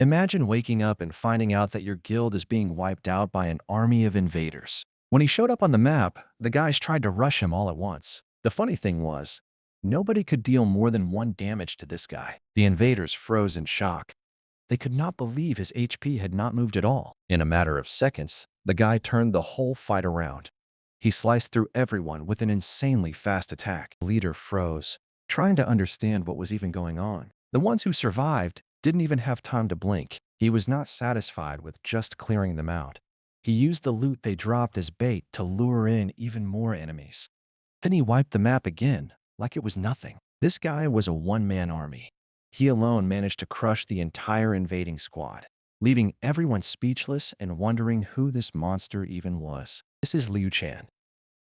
Imagine waking up and finding out that your guild is being wiped out by an army of invaders. When he showed up on the map, the guys tried to rush him all at once. The funny thing was, nobody could deal more than one damage to this guy. The invaders froze in shock. They could not believe his HP had not moved at all. In a matter of seconds, the guy turned the whole fight around. He sliced through everyone with an insanely fast attack. The leader froze, trying to understand what was even going on. The ones who survived didn't even have time to blink. He was not satisfied with just clearing them out. He used the loot they dropped as bait to lure in even more enemies. Then he wiped the map again, like it was nothing. This guy was a one-man army. He alone managed to crush the entire invading squad, leaving everyone speechless and wondering who this monster even was. This is Lu Chen.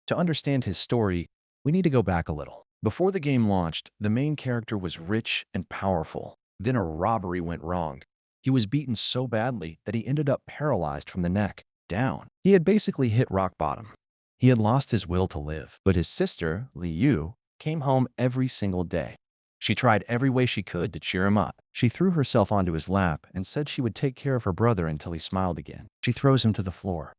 To understand his story, we need to go back a little. Before the game launched, the main character was rich and powerful. Then a robbery went wrong. He was beaten so badly that he ended up paralyzed from the neck down. He had basically hit rock bottom. He had lost his will to live. But his sister, Liu, came home every single day. She tried every way she could to cheer him up. She threw herself onto his lap and said she would take care of her brother until he smiled again. She throws him to the floor.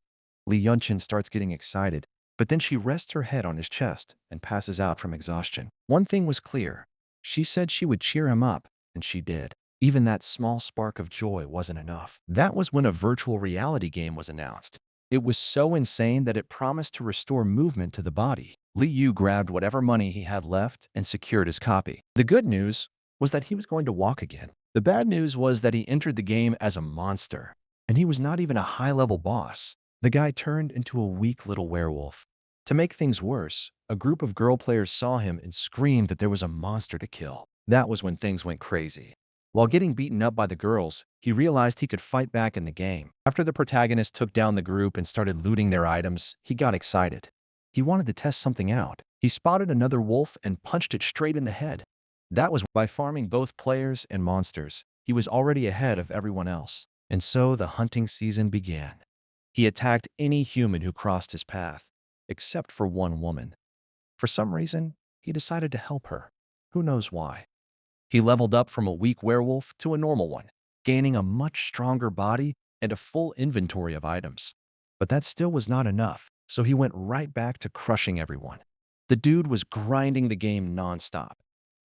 Lu Chen starts getting excited, but then she rests her head on his chest and passes out from exhaustion. One thing was clear. She said she would cheer him up, and she did. Even that small spark of joy wasn't enough. That was when a virtual reality game was announced. It was so insane that it promised to restore movement to the body. Liu grabbed whatever money he had left and secured his copy. The good news was that he was going to walk again. The bad news was that he entered the game as a monster, and he was not even a high-level boss. The guy turned into a weak little werewolf. To make things worse, a group of girl players saw him and screamed that there was a monster to kill. That was when things went crazy. While getting beaten up by the girls, he realized he could fight back in the game. After the protagonist took down the group and started looting their items, he got excited. He wanted to test something out. He spotted another wolf and punched it straight in the head. That was by farming both players and monsters. He was already ahead of everyone else. And so the hunting season began. He attacked any human who crossed his path, except for one woman. For some reason, he decided to help her. Who knows why? He leveled up from a weak werewolf to a normal one, gaining a much stronger body and a full inventory of items. But that still was not enough, so he went right back to crushing everyone. The dude was grinding the game nonstop.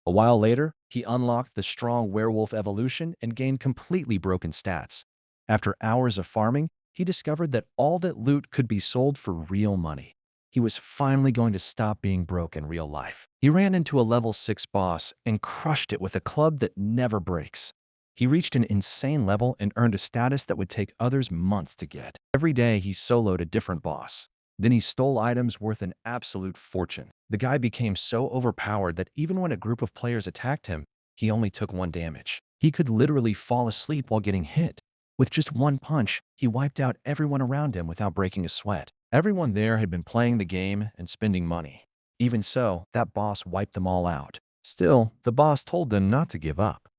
A while later, he unlocked the strong werewolf evolution and gained completely broken stats. After hours of farming, he discovered that all that loot could be sold for real money. He was finally going to stop being broke in real life. He ran into a level 6 boss and crushed it with a club that never breaks. He reached an insane level and earned a status that would take others months to get. Every day, he soloed a different boss. Then he stole items worth an absolute fortune. The guy became so overpowered that even when a group of players attacked him, he only took 1 damage. He could literally fall asleep while getting hit. With just 1 punch, he wiped out everyone around him without breaking a sweat. Everyone there had been playing the game and spending money. Even so, that boss wiped them all out. Still, the boss told them not to give up.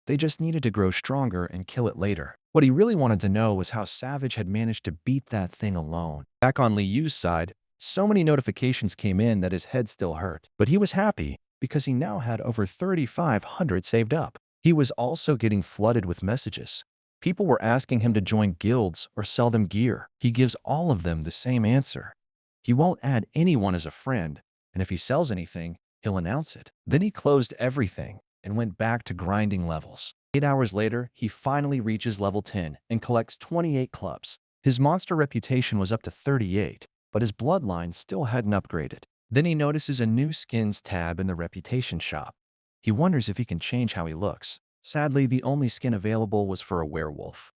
They just needed to grow stronger and kill it later. What he really wanted to know was how Savage had managed to beat that thing alone. Back on Liu's side, so many notifications came in that his head still hurt. But he was happy because he now had over 3,500 saved up. He was also getting flooded with messages. People were asking him to join guilds or sell them gear. He gives all of them the same answer. He won't add anyone as a friend, and if he sells anything, he'll announce it. Then he closed everything and went back to grinding levels. 8 hours later, he finally reaches level 10 and collects 28 clubs. His monster reputation was up to 38, but his bloodline still hadn't upgraded. Then he notices a new skins tab in the reputation shop. He wonders if he can change how he looks. Sadly, the only skin available was for a werewolf.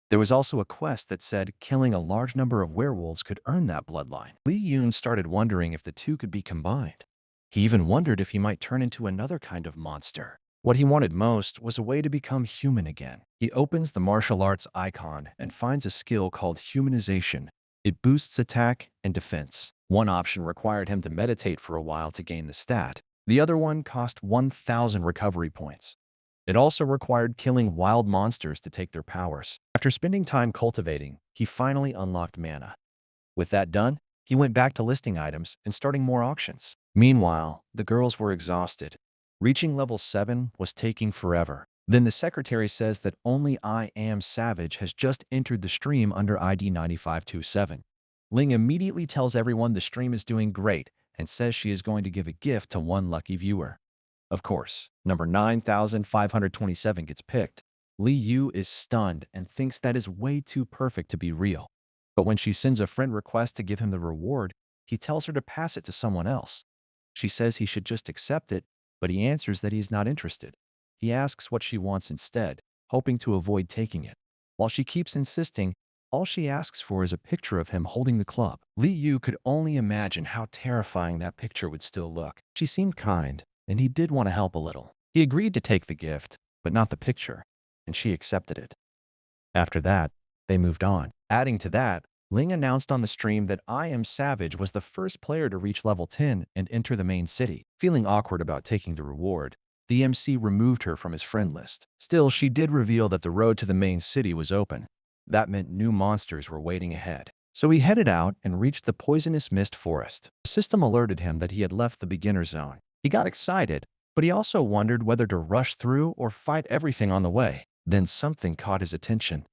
There was also a quest that said killing a large number of werewolves could earn that bloodline. Li started wondering if the two could be combined. He even wondered if he might turn into another kind of monster. What he wanted most was a way to become human again. He opens the martial arts icon and finds a skill called humanization. It boosts attack and defense. One option required him to meditate for a while to gain the stat. The other one cost 1,000 recovery points. It also required killing wild monsters to take their powers. After spending time cultivating, he finally unlocked mana. With that done, he went back to listing items and starting more auctions. Meanwhile, the girls were exhausted. Reaching level 7 was taking forever. Then the secretary says that only I Am Savage has just entered the stream under ID 9527. Ling immediately tells everyone the stream is doing great and says she is going to give a gift to one lucky viewer. Of course, number 9527 gets picked. Li Yu is stunned and thinks that is way too perfect to be real. But when she sends a friend request to give him the reward, he tells her to pass it to someone else. She says he should just accept it, but he answers that he is not interested. He asks what she wants instead, hoping to avoid taking it. While she keeps insisting, all she asks for is a picture of him holding the club. Li Yu could only imagine how terrifying that picture would still look. She seemed kind, and he did want to help a little. He agreed to take the gift, but not the picture, and she accepted it. After that, they moved on. Adding to that, Ling announced on the stream that I Am Savage was the first player to reach level 10 and enter the main city. Feeling awkward about taking the reward, the MC removed her from his friend list. Still, she did reveal that the road to the main city was open. That meant new monsters were waiting ahead. So he headed out and reached the poisonous mist forest. The system alerted him that he had left the beginner zone. He got excited, but he also wondered whether to rush through or fight everything on the way. Then something caught his attention.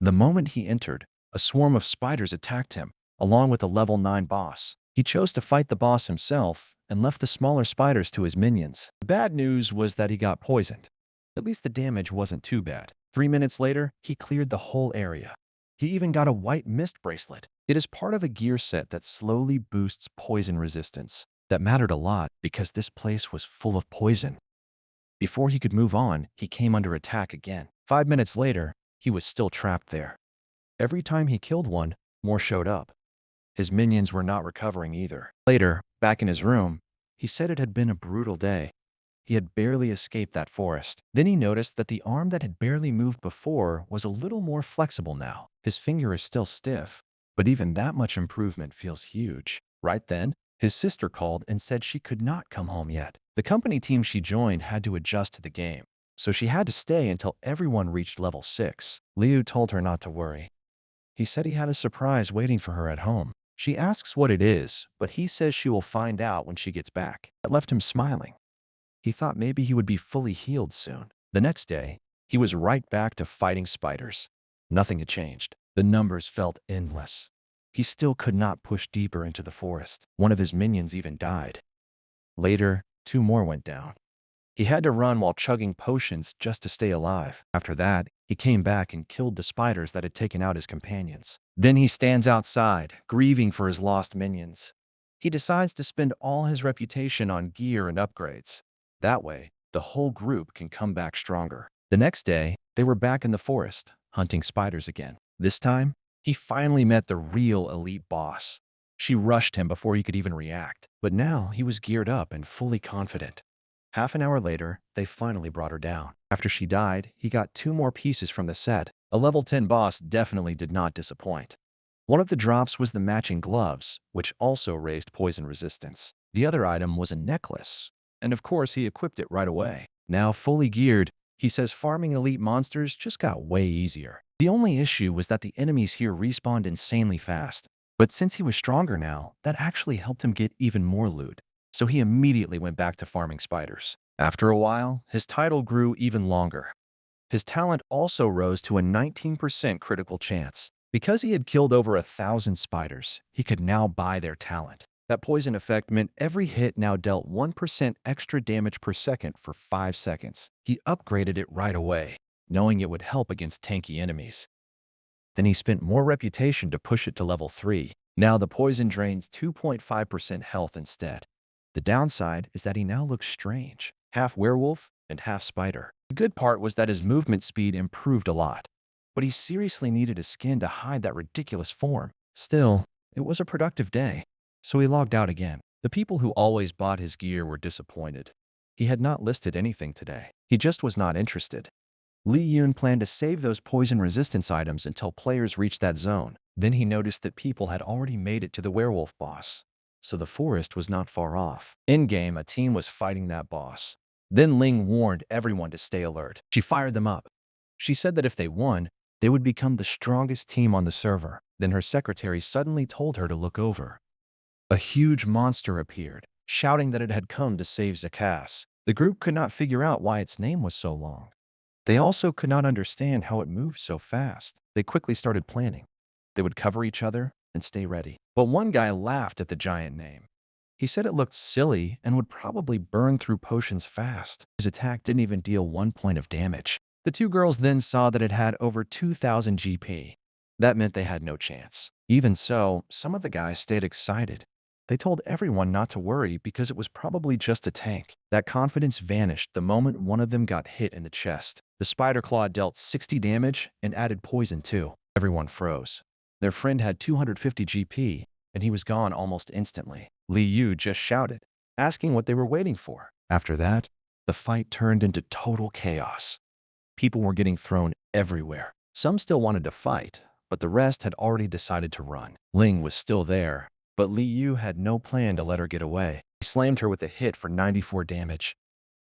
The moment he entered, a swarm of spiders attacked him, along with a level 9 boss. He chose to fight the boss himself and left the smaller spiders to his minions. The bad news was that he got poisoned. At least the damage wasn't too bad. 3 minutes later, he cleared the whole area. He even got a white mist bracelet. It is part of a gear set that slowly boosts poison resistance. That mattered a lot because this place was full of poison. Before he could move on, he came under attack again. 5 minutes later, he was still trapped there. Every time he killed one, more showed up. His minions were not recovering either. Later, back in his room, he said it had been a brutal day. He had barely escaped that forest. Then he noticed that the arm that had barely moved before was a little more flexible now. His finger is still stiff, but even that much improvement feels huge. Right then, his sister called and said she could not come home yet. The company team she joined had to adjust to the game, so she had to stay until everyone reached level 6. Liu told her not to worry. He said he had a surprise waiting for her at home. She asks what it is, but he says she will find out when she gets back. That left him smiling. He thought maybe he would be fully healed soon. The next day, he was right back to fighting spiders. Nothing had changed. The numbers felt endless. He still could not push deeper into the forest. One of his minions even died. Later, 2 more went down. He had to run while chugging potions just to stay alive. After that, he came back and killed the spiders that had taken out his companions. Then he stands outside, grieving for his lost minions. He decides to spend all his reputation on gear and upgrades. That way, the whole group can come back stronger. The next day, they were back in the forest, hunting spiders again. This time, he finally met the real elite boss. She rushed him before he could even react, but now he was geared up and fully confident. Half an hour later, they finally brought her down. After she died, he got 2 more pieces from the set. A level 10 boss definitely did not disappoint. One of the drops was the matching gloves, which also raised poison resistance. The other item was a necklace, and of course he equipped it right away. Now fully geared, he says farming elite monsters just got way easier. The only issue was that the enemies here respawned insanely fast. But since he was stronger now, that actually helped him get even more loot. So he immediately went back to farming spiders. After a while, his title grew even longer. His talent also rose to a 19% critical chance. Because he had killed over 1,000 spiders, he could now buy their talent. That poison effect meant every hit now dealt 1% extra damage per second for 5 seconds. He upgraded it right away, knowing it would help against tanky enemies. Then he spent more reputation to push it to level 3. Now the poison drains 2.5% health instead. The downside is that he now looks strange, half werewolf and half spider. The good part was that his movement speed improved a lot, but he seriously needed a skin to hide that ridiculous form. Still, it was a productive day, so he logged out again. The people who always bought his gear were disappointed. He had not listed anything today. He just was not interested. Li Yun planned to save those poison resistance items until players reached that zone. Then he noticed that people had already made it to the werewolf boss, so the forest was not far off. In-game, a team was fighting that boss. Then Ling warned everyone to stay alert. She fired them up. She said that if they won, they would become the strongest team on the server. Then her secretary suddenly told her to look over. A huge monster appeared, shouting that it had come to save Zakas. The group could not figure out why its name was so long. They also could not understand how it moved so fast. They quickly started planning. They would cover each other and stay ready. But one guy laughed at the giant name. He said it looked silly and would probably burn through potions fast. His attack didn't even deal 1 point of damage. The two girls then saw that it had over 2,000 GP. That meant they had no chance. Even so, some of the guys stayed excited. They told everyone not to worry because it was probably just a tank. That confidence vanished the moment one of them got hit in the chest. The spider claw dealt 60 damage and added poison too. Everyone froze. Their friend had 250 GP, and he was gone almost instantly. Li Yu just shouted, asking what they were waiting for. After that, the fight turned into total chaos. People were getting thrown everywhere. Some still wanted to fight, but the rest had already decided to run. Ling was still there, but Li Yu had no plan to let her get away. He slammed her with a hit for 94 damage.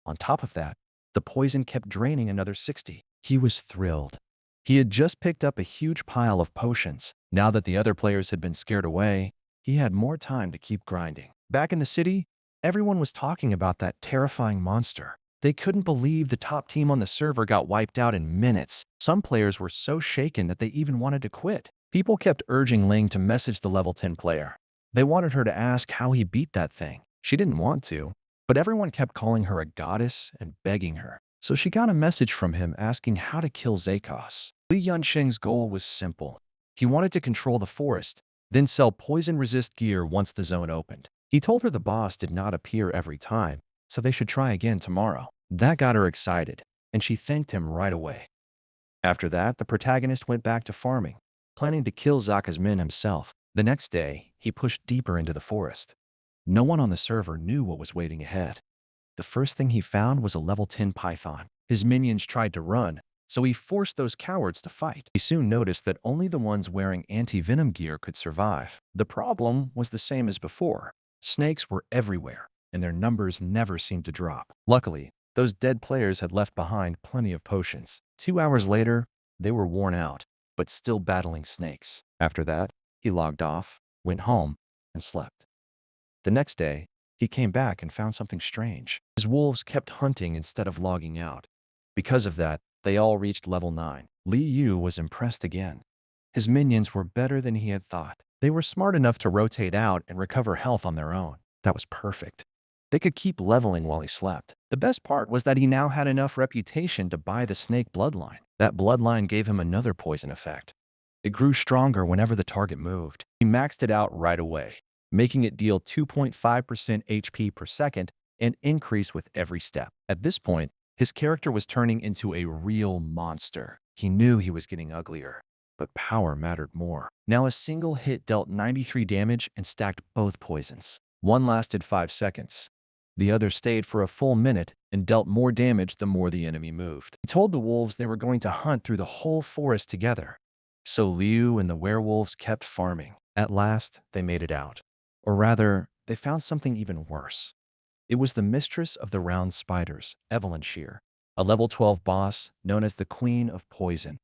On top of that, the poison kept draining another 60. He was thrilled. He had just picked up a huge pile of potions. Now that the other players had been scared away, he had more time to keep grinding. Back in the city, everyone was talking about that terrifying monster. They couldn't believe the top team on the server got wiped out in minutes. Some players were so shaken that they even wanted to quit. People kept urging Ling to message the level 10 player. They wanted her to ask how he beat that thing. She didn't want to, but everyone kept calling her a goddess and begging her. So she got a message from him asking how to kill Zakos. Li Yunsheng's goal was simple. He wanted to control the forest, then sell poison-resist gear once the zone opened. He told her the boss did not appear every time, so they should try again tomorrow. That got her excited, and she thanked him right away. After that, the protagonist went back to farming, planning to kill Zaka's men himself. The next day, he pushed deeper into the forest. No one on the server knew what was waiting ahead. The first thing he found was a level 10 python. His minions tried to run, so he forced those cowards to fight. He soon noticed that only the ones wearing anti-venom gear could survive. The problem was the same as before. Snakes were everywhere, and their numbers never seemed to drop. Luckily, those dead players had left behind plenty of potions. 2 hours later, they were worn out, but still battling snakes. After that, he logged off, went home, and slept. The next day, he came back and found something strange. His wolves kept hunting instead of logging out. Because of that, they all reached level 9. Li Yu was impressed again. His minions were better than he had thought. They were smart enough to rotate out and recover health on their own. That was perfect. They could keep leveling while he slept. The best part was that he now had enough reputation to buy the snake bloodline. That bloodline gave him another poison effect. It grew stronger whenever the target moved. He maxed it out right away, making it deal 2.5% HP per second and increase with every step. At this point, his character was turning into a real monster. He knew he was getting uglier, but power mattered more. Now a single hit dealt 93 damage and stacked both poisons. One lasted 5 seconds. The other stayed for a full minute and dealt more damage the more the enemy moved. He told the wolves they were going to hunt through the whole forest together. So Liu and the werewolves kept farming. At last, they made it out. Or rather, they found something even worse. It was the mistress of the round spiders, Evelyn Shear, a level 12 boss known as the Queen of Poison.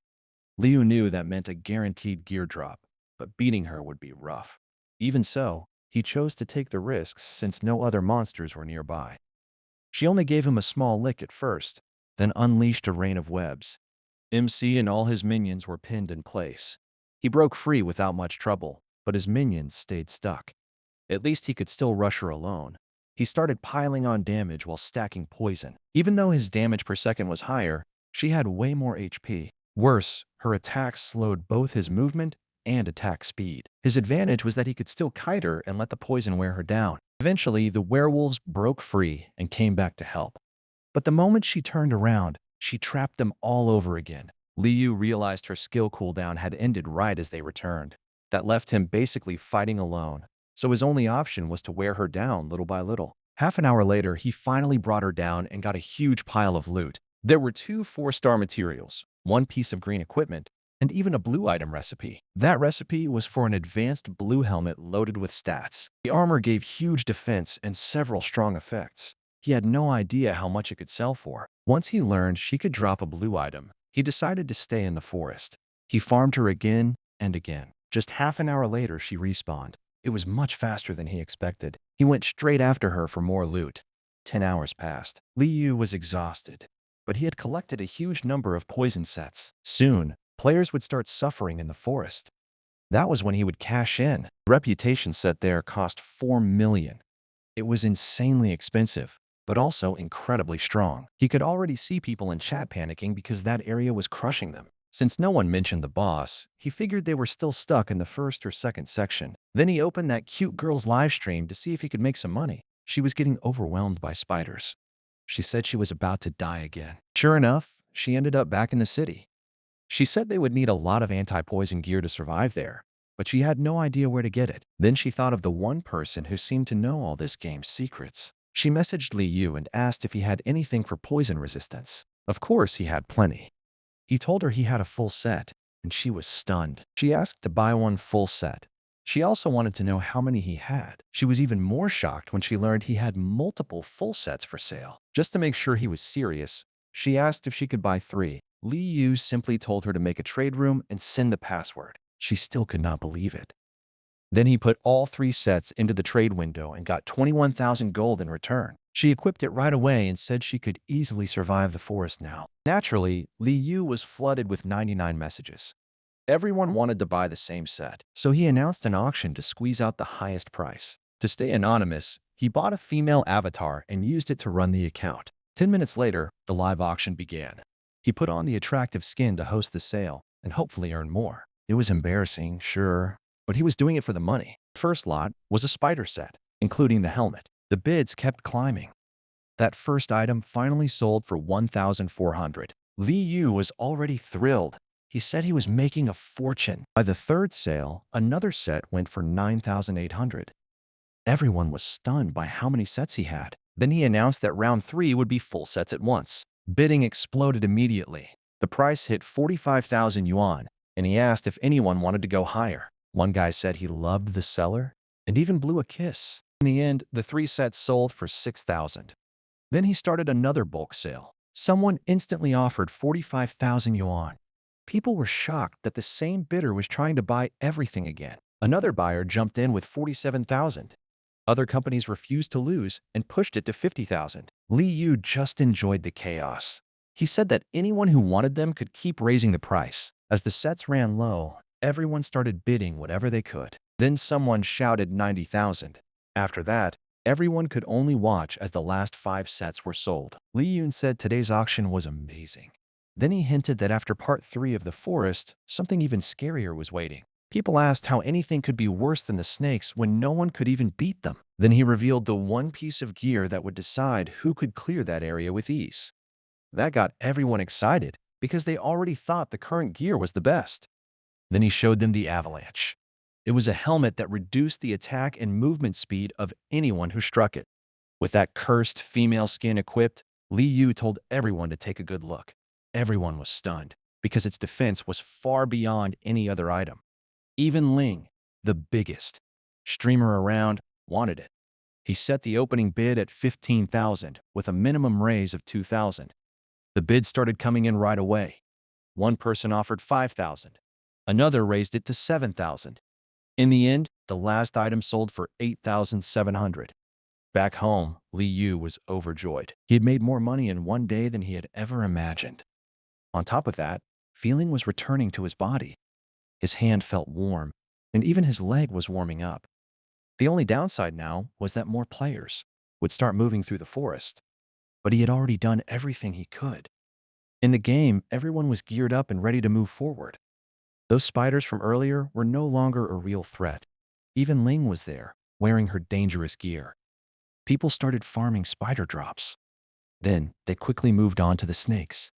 Liu knew that meant a guaranteed gear drop, but beating her would be rough. Even so, he chose to take the risks since no other monsters were nearby. She only gave him a small lick at first, then unleashed a rain of webs. MC and all his minions were pinned in place. He broke free without much trouble, but his minions stayed stuck. At least he could still rush her alone. He started piling on damage while stacking poison. Even though his damage per second was higher, she had way more HP. Worse, her attacks slowed both his movement and attack speed. His advantage was that he could still kite her and let the poison wear her down. Eventually, the werewolves broke free and came back to help. But the moment she turned around, she trapped them all over again. Liu realized her skill cooldown had ended right as they returned. That left him basically fighting alone, so his only option was to wear her down little by little. Half an hour later, he finally brought her down and got a huge pile of loot. There were 2 4-star materials, 1 piece of green equipment, and even a blue item recipe. That recipe was for an advanced blue helmet loaded with stats. The armor gave huge defense and several strong effects. He had no idea how much it could sell for. Once he learned she could drop a blue item, he decided to stay in the forest. He farmed her again and again. Just half an hour later, she respawned. It was much faster than he expected. He went straight after her for more loot. 10 hours passed. Liu was exhausted, but he had collected a huge number of poison sets. Soon, players would start suffering in the forest. That was when he would cash in. The reputation set there cost 4 million. It was insanely expensive, but also incredibly strong. He could already see people in chat panicking because that area was crushing them. Since no one mentioned the boss, he figured they were still stuck in the first or second section. Then he opened that cute girl's live stream to see if he could make some money. She was getting overwhelmed by spiders. She said she was about to die again. Sure enough, she ended up back in the city. She said they would need a lot of anti-poison gear to survive there, but she had no idea where to get it. Then she thought of the one person who seemed to know all this game's secrets. She messaged Li Yu and asked if he had anything for poison resistance. Of course, he had plenty. He told her he had a full set, and she was stunned. She asked to buy one full set. She also wanted to know how many he had. She was even more shocked when she learned he had multiple full sets for sale. Just to make sure he was serious, she asked if she could buy 3. Li Yu simply told her to make a trade room and send the password. She still could not believe it. Then he put all 3 sets into the trade window and got 21,000 gold in return. She equipped it right away and said she could easily survive the forest now. Naturally, Li Yu was flooded with 99 messages. Everyone wanted to buy the same set, so he announced an auction to squeeze out the highest price. To stay anonymous, he bought a female avatar and used it to run the account. 10 minutes later, the live auction began. He put on the attractive skin to host the sale and hopefully earn more. It was embarrassing, sure, but he was doing it for the money. The first lot was a spider set, including the helmet. The bids kept climbing. That first item finally sold for 1,400. Li Yu was already thrilled. He said he was making a fortune. By the third sale, another set went for 9,800. Everyone was stunned by how many sets he had. Then he announced that round 3 would be full sets at once. Bidding exploded immediately. The price hit 45,000 yuan, and he asked if anyone wanted to go higher. One guy said he loved the seller and even blew a kiss. In the end, the 3 sets sold for 6,000. Then he started another bulk sale. Someone instantly offered 45,000 yuan. People were shocked that the same bidder was trying to buy everything again. Another buyer jumped in with 47,000. Other companies refused to lose and pushed it to 50,000. Li Yu just enjoyed the chaos. He said that anyone who wanted them could keep raising the price. As the sets ran low, everyone started bidding whatever they could. Then someone shouted 90,000. After that, everyone could only watch as the last 5 sets were sold. Li Yun said today's auction was amazing. Then he hinted that after part 3 of the forest, something even scarier was waiting. People asked how anything could be worse than the snakes when no one could even beat them. Then he revealed the one piece of gear that would decide who could clear that area with ease. That got everyone excited because they already thought the current gear was the best. Then he showed them the avalanche. It was a helmet that reduced the attack and movement speed of anyone who struck it. With that cursed female skin equipped, Li Yu told everyone to take a good look. Everyone was stunned because its defense was far beyond any other item. Even Ling, the biggest streamer around, wanted it. He set the opening bid at 15,000 with a minimum raise of 2,000. The bids started coming in right away. One person offered 5,000. Another raised it to 7,000. In the end, the last item sold for 8,700. Back home, Li Yu was overjoyed. He had made more money in one day than he had ever imagined. On top of that, feeling was returning to his body. His hand felt warm, and even his leg was warming up. The only downside now was that more players would start moving through the forest. But he had already done everything he could. In the game, everyone was geared up and ready to move forward. Those spiders from earlier were no longer a real threat. Even Ling was there, wearing her dangerous gear. People started farming spider drops. Then, they quickly moved on to the snakes.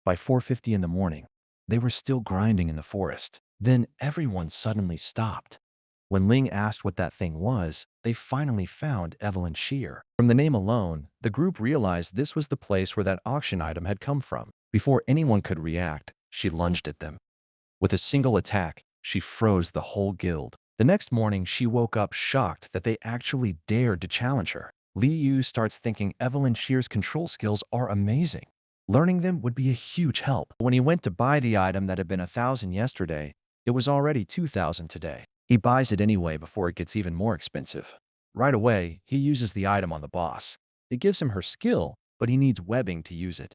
By 4:50 in the morning, they were still grinding in the forest. Then everyone suddenly stopped. When Ling asked what that thing was, they finally found Evelyn Shear. From the name alone, the group realized this was the place where that auction item had come from. Before anyone could react, she lunged at them. With a single attack, she froze the whole guild. The next morning, she woke up shocked that they actually dared to challenge her. Li Yu starts thinking Evelyn Shear's control skills are amazing. Learning them would be a huge help. When he went to buy the item that had been 1,000 yesterday, it was already 2,000 today. He buys it anyway before it gets even more expensive. Right away, he uses the item on the boss. It gives him her skill, but he needs webbing to use it.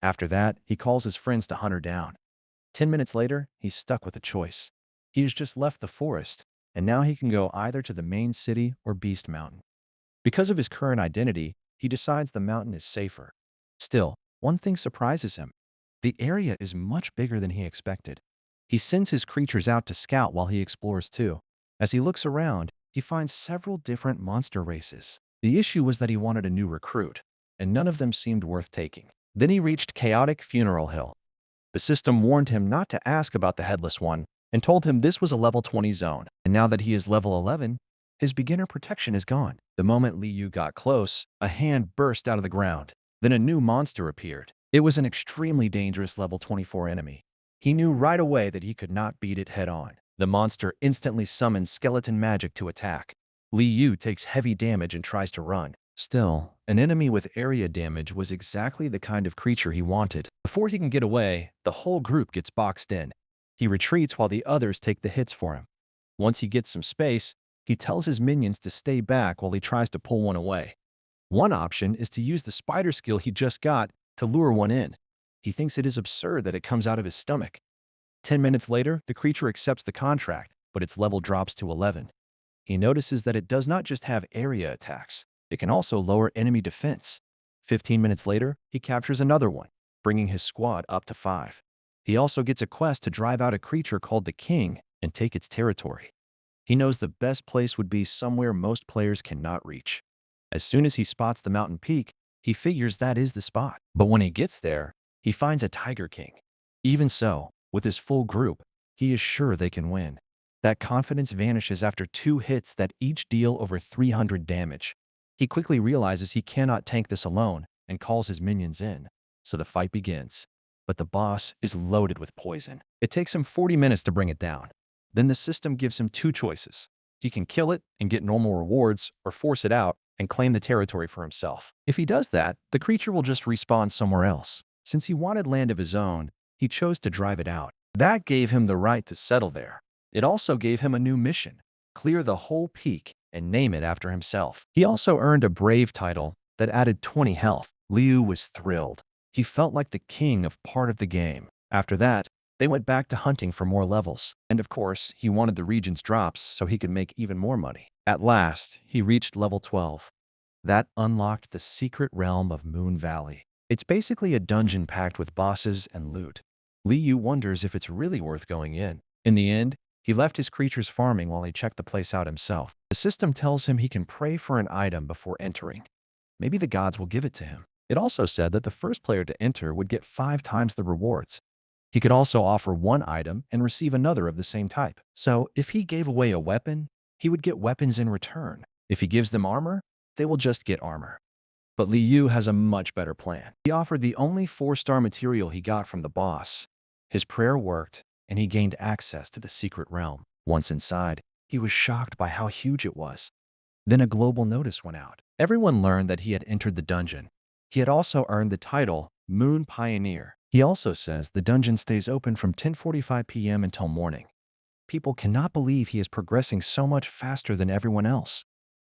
After that, he calls his friends to hunt her down. 10 minutes later, he's stuck with a choice. He has just left the forest, and now he can go either to the main city or Beast Mountain. Because of his current identity, he decides the mountain is safer. Still, one thing surprises him. The area is much bigger than he expected. He sends his creatures out to scout while he explores too. As he looks around, he finds several different monster races. The issue was that he wanted a new recruit, and none of them seemed worth taking. Then he reached Chaotic Funeral Hill. The system warned him not to ask about the Headless One and told him this was a level 20 zone. And now that he is level 11, his beginner protection is gone. The moment Liu got close, a hand burst out of the ground. Then a new monster appeared. It was an extremely dangerous level 24 enemy. He knew right away that he could not beat it head-on. The monster instantly summons skeleton magic to attack. Liu takes heavy damage and tries to run. Still, an enemy with area damage was exactly the kind of creature he wanted. Before he can get away, the whole group gets boxed in. He retreats while the others take the hits for him. Once he gets some space, he tells his minions to stay back while he tries to pull one away. One option is to use the spider skill he just got to lure one in. He thinks it is absurd that it comes out of his stomach. 10 minutes later, the creature accepts the contract, but its level drops to 11. He notices that it does not just have area attacks. It can also lower enemy defense. 15 minutes later, he captures another one, bringing his squad up to 5. He also gets a quest to drive out a creature called the King and take its territory. He knows the best place would be somewhere most players cannot reach. As soon as he spots the mountain peak, he figures that is the spot. But when he gets there, he finds a Tiger King. Even so, with his full group, he is sure they can win. That confidence vanishes after 2 hits that each deal over 300 damage. He quickly realizes he cannot tank this alone and calls his minions in. So the fight begins. But the boss is loaded with poison. It takes him 40 minutes to bring it down. Then the system gives him 2 choices. He can kill it and get normal rewards, or force it out and claim the territory for himself. If he does that, the creature will just respawn somewhere else. Since he wanted land of his own, he chose to drive it out. That gave him the right to settle there. It also gave him a new mission: clear the whole peak and name it after himself. He also earned a Brave title that added 20 health. Liu was thrilled. He felt like the king of part of the game. After that, they went back to hunting for more levels. And of course, he wanted the region's drops so he could make even more money. At last, he reached level 12. That unlocked the secret realm of Moon Valley. It's basically a dungeon packed with bosses and loot. Liu wonders if it's really worth going in. In the end, he left his creatures farming while he checked the place out himself. The system tells him he can pray for an item before entering. Maybe the gods will give it to him. It also said that the first player to enter would get 5 times the rewards. He could also offer one item and receive another of the same type. So if he gave away a weapon, he would get weapons in return. If he gives them armor, they will just get armor. But Liu has a much better plan. He offered the only 4-star material he got from the boss. His prayer worked, and he gained access to the secret realm. Once inside, he was shocked by how huge it was. Then a global notice went out. Everyone learned that he had entered the dungeon. He had also earned the title Moon Pioneer. He also says the dungeon stays open from 10:45 p.m. until morning. People cannot believe he is progressing so much faster than everyone else.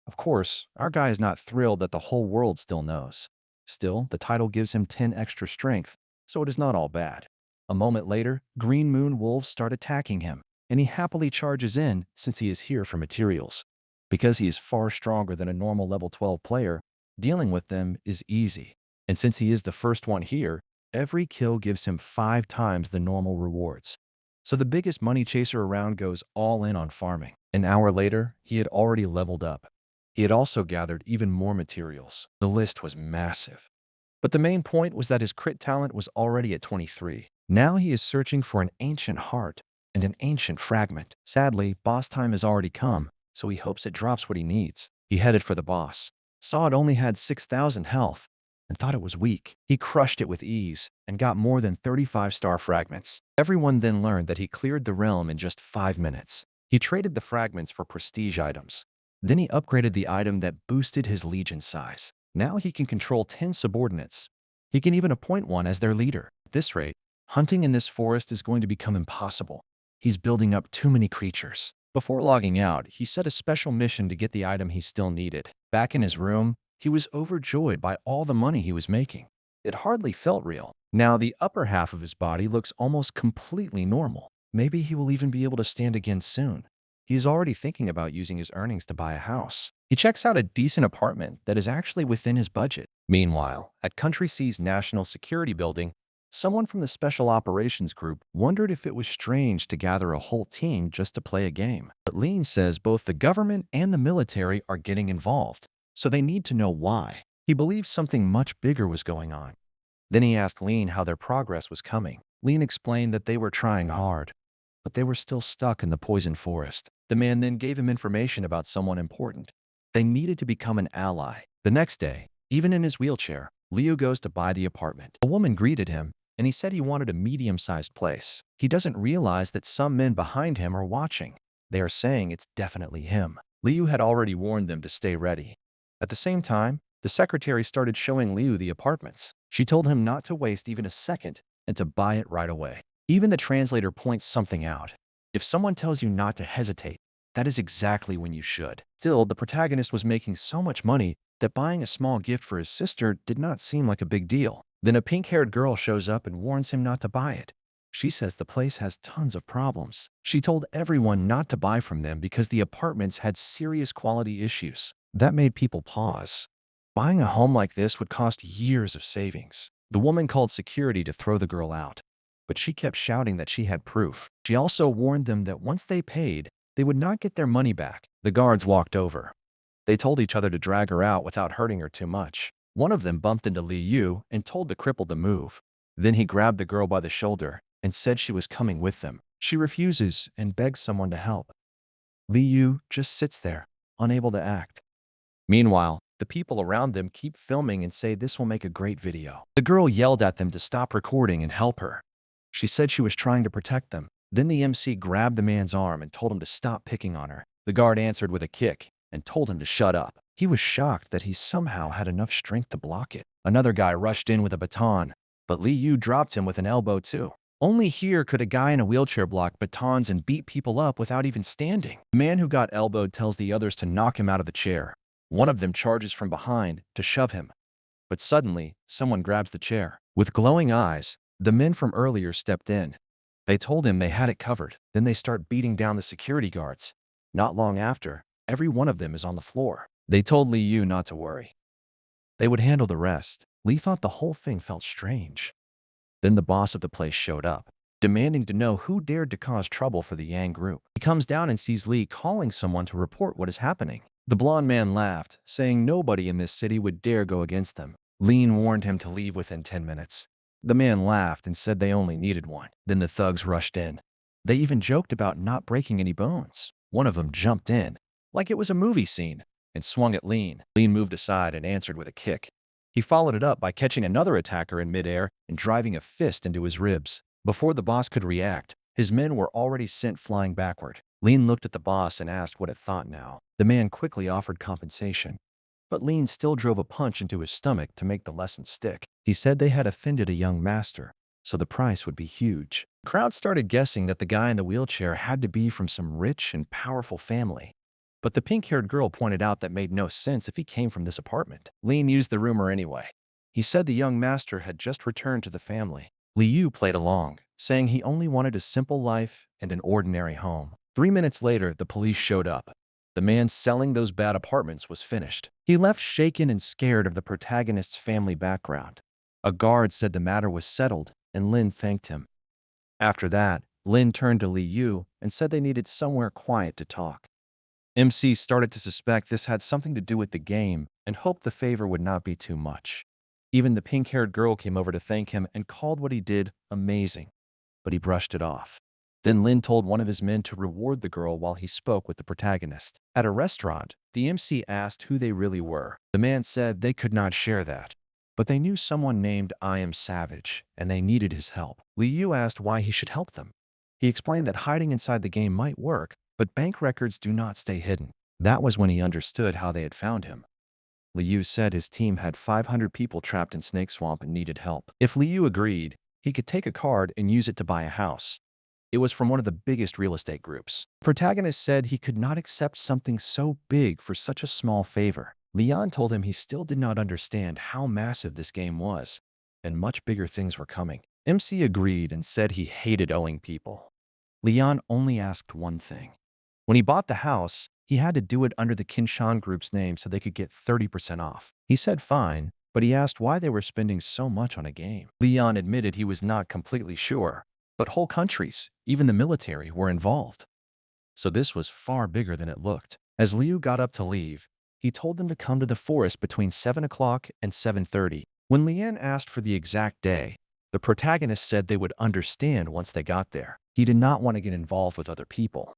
Of course, our guy is not thrilled that the whole world still knows. Still, the title gives him 10 extra strength, so it is not all bad. A moment later, green moon wolves start attacking him, and he happily charges in since he is here for materials. Because he is far stronger than a normal level 12 player, dealing with them is easy. And since he is the first one here, every kill gives him 5 times the normal rewards. So the biggest money chaser around goes all in on farming. An hour later, he had already leveled up. He had also gathered even more materials. The list was massive. But the main point was that his crit talent was already at 23. Now he is searching for an ancient heart and an ancient fragment. Sadly, boss time has already come, so he hopes it drops what he needs. He headed for the boss, saw it only had 6,000 health, and thought it was weak. He crushed it with ease and got more than 35-star fragments. Everyone then learned that he cleared the realm in just 5 minutes. He traded the fragments for prestige items. Then he upgraded the item that boosted his legion size. Now he can control 10 subordinates. He can even appoint one as their leader. At this rate, hunting in this forest is going to become impossible. He's building up too many creatures. Before logging out, he set a special mission to get the item he still needed. Back in his room, he was overjoyed by all the money he was making. It hardly felt real. Now, the upper half of his body looks almost completely normal. Maybe he will even be able to stand again soon. He is already thinking about using his earnings to buy a house. He checks out a decent apartment that is actually within his budget. Meanwhile, at Country C's National Security Building, someone from the Special Operations Group wondered if it was strange to gather a whole team just to play a game. But Lean says both the government and the military are getting involved, so they need to know why. He believes something much bigger was going on. Then he asked Lean how their progress was coming. Lean explained that they were trying hard, but they were still stuck in the poison forest. The man then gave him information about someone important. They needed to become an ally. The next day, even in his wheelchair, Liu goes to buy the apartment. A woman greeted him, and he said he wanted a medium-sized place. He doesn't realize that some men behind him are watching. They are saying it's definitely him. Liu had already warned them to stay ready. At the same time, the secretary started showing Liu the apartments. She told him not to waste even a second and to buy it right away. Even the translator points something out. If someone tells you not to hesitate, that is exactly when you should. Still, the protagonist was making so much money that buying a small gift for his sister did not seem like a big deal. Then a pink-haired girl shows up and warns him not to buy it. She says the place has tons of problems. She told everyone not to buy from them because the apartments had serious quality issues. That made people pause. Buying a home like this would cost years of savings. The woman called security to throw the girl out, but she kept shouting that she had proof. She also warned them that once they paid, they would not get their money back. The guards walked over. They told each other to drag her out without hurting her too much. One of them bumped into Liu and told the cripple to move. Then he grabbed the girl by the shoulder and said she was coming with them. She refuses and begs someone to help. Liu just sits there, unable to act. Meanwhile, the people around them keep filming and say this will make a great video. The girl yelled at them to stop recording and help her. She said she was trying to protect them. Then the MC grabbed the man's arm and told him to stop picking on her. The guard answered with a kick and told him to shut up. He was shocked that he somehow had enough strength to block it. Another guy rushed in with a baton, but Liu dropped him with an elbow too. Only here could a guy in a wheelchair block batons and beat people up without even standing. The man who got elbowed tells the others to knock him out of the chair. One of them charges from behind to shove him. But suddenly, someone grabs the chair. With glowing eyes, the men from earlier stepped in. They told him they had it covered. Then they start beating down the security guards. Not long after, every one of them is on the floor. They told Liu not to worry. They would handle the rest. Li thought the whole thing felt strange. Then the boss of the place showed up, demanding to know who dared to cause trouble for the Yang group. He comes down and sees Li calling someone to report what is happening. The blonde man laughed, saying nobody in this city would dare go against them. Lean warned him to leave within 10 minutes. The man laughed and said they only needed one. Then the thugs rushed in. They even joked about not breaking any bones. One of them jumped in, like it was a movie scene, and swung at Lean. Lean moved aside and answered with a kick. He followed it up by catching another attacker in midair and driving a fist into his ribs. Before the boss could react, his men were already sent flying backward. Lean looked at the boss and asked what it thought now. The man quickly offered compensation, but Lean still drove a punch into his stomach to make the lesson stick. He said they had offended a young master, so the price would be huge. The crowd started guessing that the guy in the wheelchair had to be from some rich and powerful family. But the pink-haired girl pointed out that made no sense if he came from this apartment. Lean used the rumor anyway. He said the young master had just returned to the family. Liu played along, saying he only wanted a simple life and an ordinary home. 3 minutes later, the police showed up. The man selling those bad apartments was finished. He left shaken and scared of the protagonist's family background. A guard said the matter was settled, and Lin thanked him. After that, Lin turned to Liu and said they needed somewhere quiet to talk. MC started to suspect this had something to do with the game and hoped the favor would not be too much. Even the pink-haired girl came over to thank him and called what he did amazing, but he brushed it off. Then Lin told one of his men to reward the girl while he spoke with the protagonist. At a restaurant, the MC asked who they really were. The man said they could not share that, but they knew someone named I Am Savage, and they needed his help. Liu asked why he should help them. He explained that hiding inside the game might work, but bank records do not stay hidden. That was when he understood how they had found him. Liu said his team had 500 people trapped in Snake Swamp and needed help. If Liu agreed, he could take a card and use it to buy a house. It was from one of the biggest real estate groups. The protagonist said he could not accept something so big for such a small favor. Leon told him he still did not understand how massive this game was. and much bigger things were coming. MC agreed and said he hated owing people. Leon only asked one thing. When he bought the house, he had to do it under the Kinshan Group's name so they could get 30% off. He said fine, but he asked why they were spending so much on a game. Leon admitted he was not completely sure, but whole countries, even the military, were involved. So this was far bigger than it looked. As Liu got up to leave, he told them to come to the forest between 7 o'clock and 7:30. When Lian asked for the exact day, the protagonist said they would understand once they got there. He did not want to get involved with other people.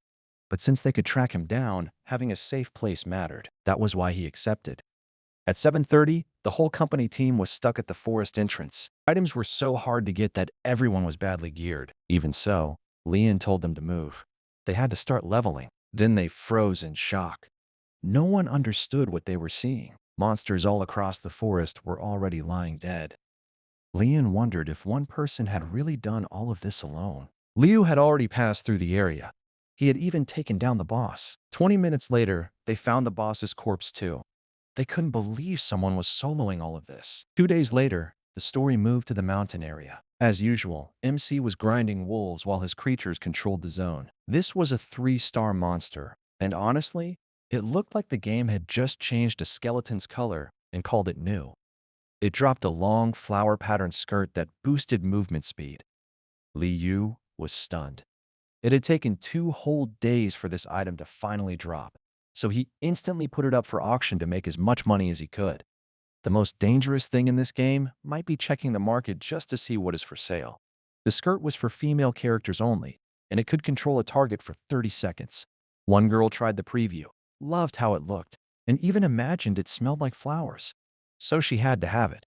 But since they could track him down, having a safe place mattered. That was why he accepted. At 7:30, the whole company team was stuck at the forest entrance. Items were so hard to get that everyone was badly geared. Even so, Lian told them to move. They had to start leveling. Then they froze in shock. No one understood what they were seeing. Monsters all across the forest were already lying dead. Lian wondered if one person had really done all of this alone. Liu had already passed through the area. He had even taken down the boss. 20 minutes later, they found the boss's corpse too. They couldn't believe someone was soloing all of this. 2 days later, the story moved to the mountain area. As usual, MC was grinding wolves while his creatures controlled the zone. This was a 3-star monster, and honestly, it looked like the game had just changed a skeleton's color and called it new. It dropped a long flower-patterned skirt that boosted movement speed. Li Yu was stunned. It had taken 2 whole days for this item to finally drop, so he instantly put it up for auction to make as much money as he could. The most dangerous thing in this game might be checking the market just to see what is for sale. The skirt was for female characters only, and it could control a target for 30 seconds. One girl tried the preview, loved how it looked, and even imagined it smelled like flowers. So she had to have it.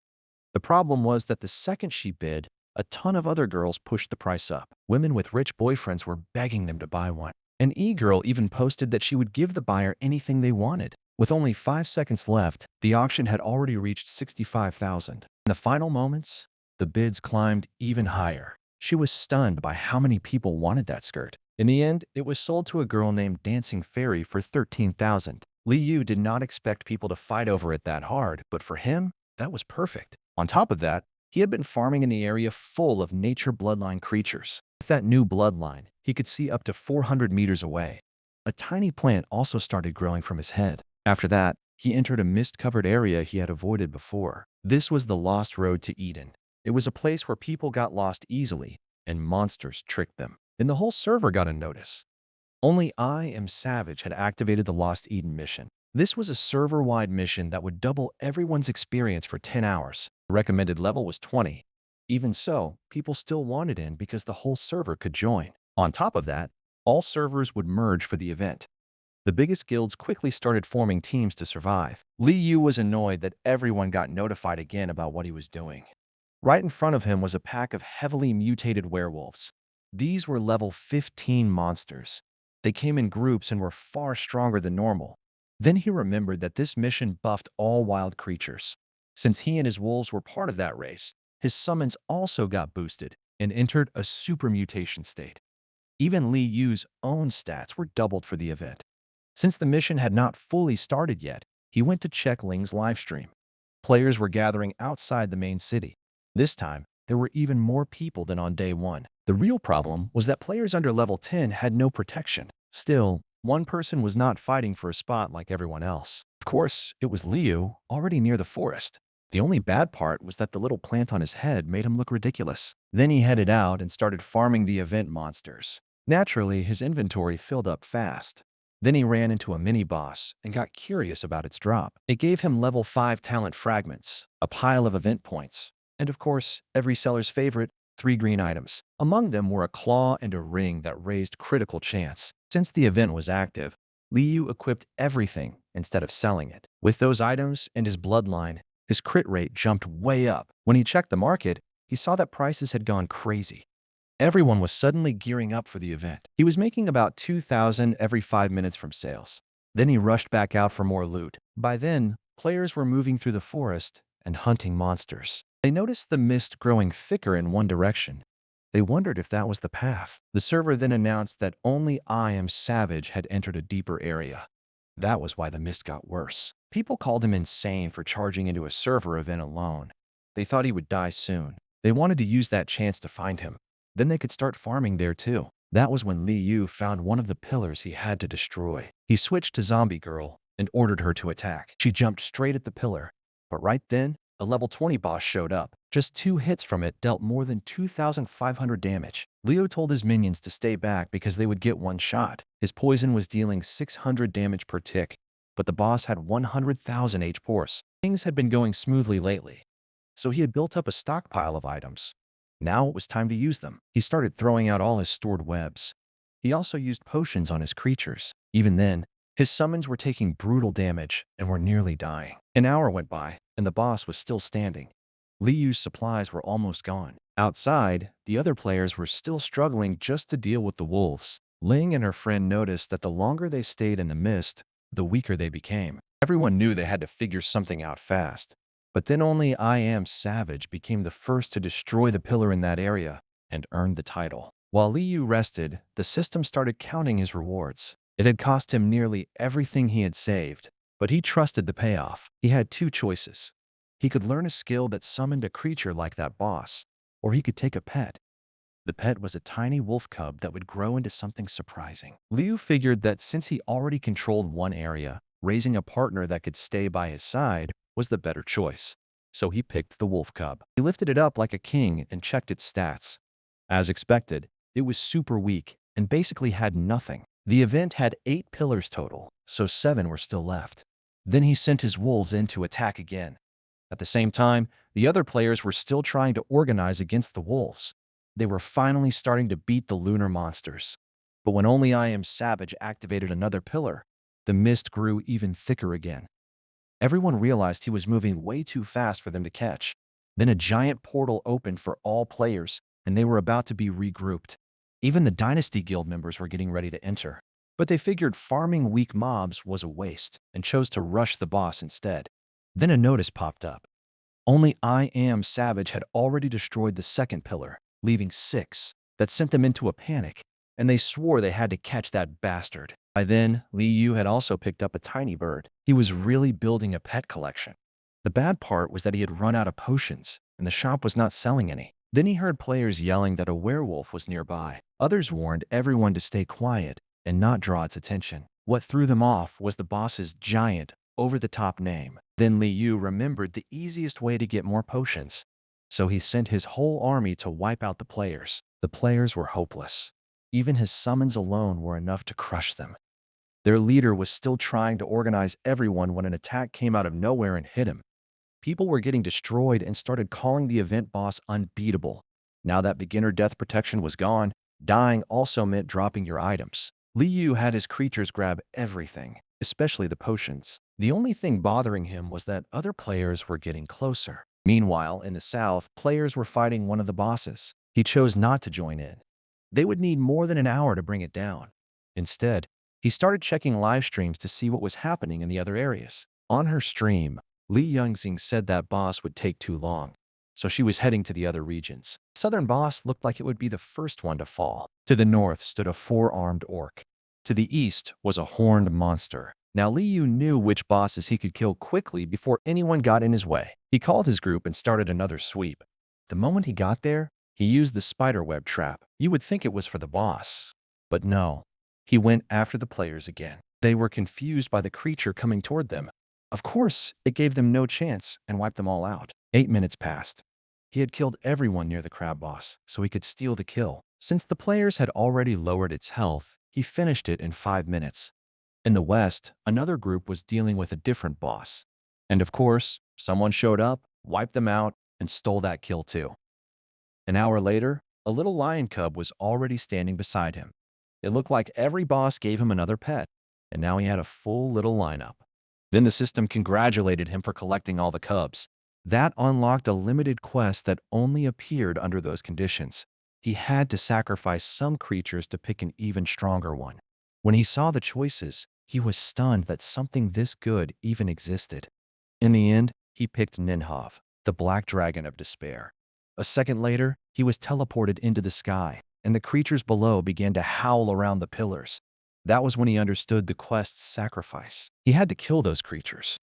The problem was that the second she bid, a ton of other girls pushed the price up. Women with rich boyfriends were begging them to buy one. An e-girl even posted that she would give the buyer anything they wanted. With only 5 seconds left, the auction had already reached 65,000. In the final moments, the bids climbed even higher. She was stunned by how many people wanted that skirt. In the end, it was sold to a girl named Dancing Fairy for 13,000. Li Yu did not expect people to fight over it that hard, but for him, that was perfect. On top of that, he had been farming in the area full of nature bloodline creatures. With that new bloodline, he could see up to 400 meters away. A tiny plant also started growing from his head. After that, he entered a mist-covered area he had avoided before. This was the Lost Road to Eden. It was a place where people got lost easily, and monsters tricked them. And the whole server got a notice. Only I Am Savage had activated the Lost Eden mission. This was a server-wide mission that would double everyone's experience for 10 hours. The recommended level was 20. Even so, people still wanted in because the whole server could join. On top of that, all servers would merge for the event. The biggest guilds quickly started forming teams to survive. Li Yu was annoyed that everyone got notified again about what he was doing. Right in front of him was a pack of heavily mutated werewolves. These were level 15 monsters. They came in groups and were far stronger than normal. Then he remembered that this mission buffed all wild creatures. Since he and his wolves were part of that race, his summons also got boosted and entered a super mutation state. Even Li Yu's own stats were doubled for the event. Since the mission had not fully started yet, he went to check Ling's livestream. Players were gathering outside the main city. This time, there were even more people than on day 1. The real problem was that players under level 10 had no protection. Still, one person was not fighting for a spot like everyone else. Of course, it was Liu, already near the forest. The only bad part was that the little plant on his head made him look ridiculous. Then he headed out and started farming the event monsters. Naturally, his inventory filled up fast. Then he ran into a mini-boss and got curious about its drop. It gave him level 5 talent fragments, a pile of event points, and of course, every seller's favorite, 3 green items. Among them were a claw and a ring that raised critical chance. Since the event was active, Liu equipped everything instead of selling it. With those items and his bloodline, his crit rate jumped way up. When he checked the market, he saw that prices had gone crazy. Everyone was suddenly gearing up for the event. He was making about 2,000 every 5 minutes from sales. Then he rushed back out for more loot. By then, players were moving through the forest and hunting monsters. They noticed the mist growing thicker in one direction. They wondered if that was the path. The server then announced that only I Am Savage had entered a deeper area. That was why the mist got worse. People called him insane for charging into a server event alone. They thought he would die soon. They wanted to use that chance to find him. Then they could start farming there too. That was when Li Yu found one of the pillars he had to destroy. He switched to Zombie Girl and ordered her to attack. She jumped straight at the pillar. But right then, a level 20 boss showed up. Just 2 hits from it dealt more than 2,500 damage. Leo told his minions to stay back because they would get one shot. His poison was dealing 600 damage per tick, but the boss had 100,000 HP. Things had been going smoothly lately, so he had built up a stockpile of items. Now it was time to use them. He started throwing out all his stored webs. He also used potions on his creatures. Even then, his summons were taking brutal damage and were nearly dying. An hour went by, and the boss was still standing. Li Yu's supplies were almost gone. Outside, the other players were still struggling just to deal with the wolves. Ling and her friend noticed that the longer they stayed in the mist, the weaker they became. Everyone knew they had to figure something out fast. But then only I Am Savage became the first to destroy the pillar in that area and earned the title. While Li Yu rested, the system started counting his rewards. It had cost him nearly everything he had saved, but he trusted the payoff. He had 2 choices. He could learn a skill that summoned a creature like that boss, or he could take a pet. The pet was a tiny wolf cub that would grow into something surprising. Liu figured that since he already controlled one area, raising a partner that could stay by his side was the better choice. So he picked the wolf cub. He lifted it up like a king and checked its stats. As expected, it was super weak and basically had nothing. The event had 8 pillars total, so 7 were still left. Then he sent his wolves in to attack again. At the same time, the other players were still trying to organize against the wolves. They were finally starting to beat the lunar monsters. But when only I Am Savage activated another pillar, the mist grew even thicker again. Everyone realized he was moving way too fast for them to catch. Then a giant portal opened for all players, and they were about to be regrouped. Even the Dynasty Guild members were getting ready to enter. But they figured farming weak mobs was a waste and chose to rush the boss instead. Then a notice popped up. Only I Am Savage had already destroyed the second pillar, leaving 6. That sent them into a panic, and they swore they had to catch that bastard. By then, Li Yu had also picked up a tiny bird. He was really building a pet collection. The bad part was that he had run out of potions, and the shop was not selling any. Then he heard players yelling that a werewolf was nearby. Others warned everyone to stay quiet and not draw its attention. What threw them off was the boss's giant, over-the-top name. Then Li Yu remembered the easiest way to get more potions. So he sent his whole army to wipe out the players. The players were hopeless. Even his summons alone were enough to crush them. Their leader was still trying to organize everyone when an attack came out of nowhere and hit him. People were getting destroyed and started calling the event boss unbeatable. Now that beginner death protection was gone, dying also meant dropping your items. Li Yu had his creatures grab everything, especially the potions. The only thing bothering him was that other players were getting closer. Meanwhile, in the south, players were fighting one of the bosses. He chose not to join in. They would need more than an hour to bring it down. Instead, he started checking live streams to see what was happening in the other areas. On her stream, Li Yangxing said that boss would take too long, so she was heading to the other regions. The southern boss looked like it would be the first one to fall. To the north stood a 4-armed orc. To the east was a horned monster. Now Li Yu knew which bosses he could kill quickly before anyone got in his way. He called his group and started another sweep. The moment he got there, he used the spiderweb trap. You would think it was for the boss, but no. He went after the players again. They were confused by the creature coming toward them. Of course, it gave them no chance and wiped them all out. 8 minutes passed. He had killed everyone near the crab boss, so he could steal the kill. Since the players had already lowered its health, he finished it in 5 minutes. In the west, another group was dealing with a different boss. And of course, someone showed up, wiped them out, and stole that kill too. An hour later, a little lion cub was already standing beside him. It looked like every boss gave him another pet, and now he had a full little lineup. Then the system congratulated him for collecting all the cubs. That unlocked a limited quest that only appeared under those conditions. He had to sacrifice some creatures to pick an even stronger one. When he saw the choices, he was stunned that something this good even existed. In the end, he picked Ninhov, the black dragon of despair. A second later, he was teleported into the sky, and the creatures below began to howl around the pillars. That was when he understood the quest's sacrifice. He had to kill those creatures.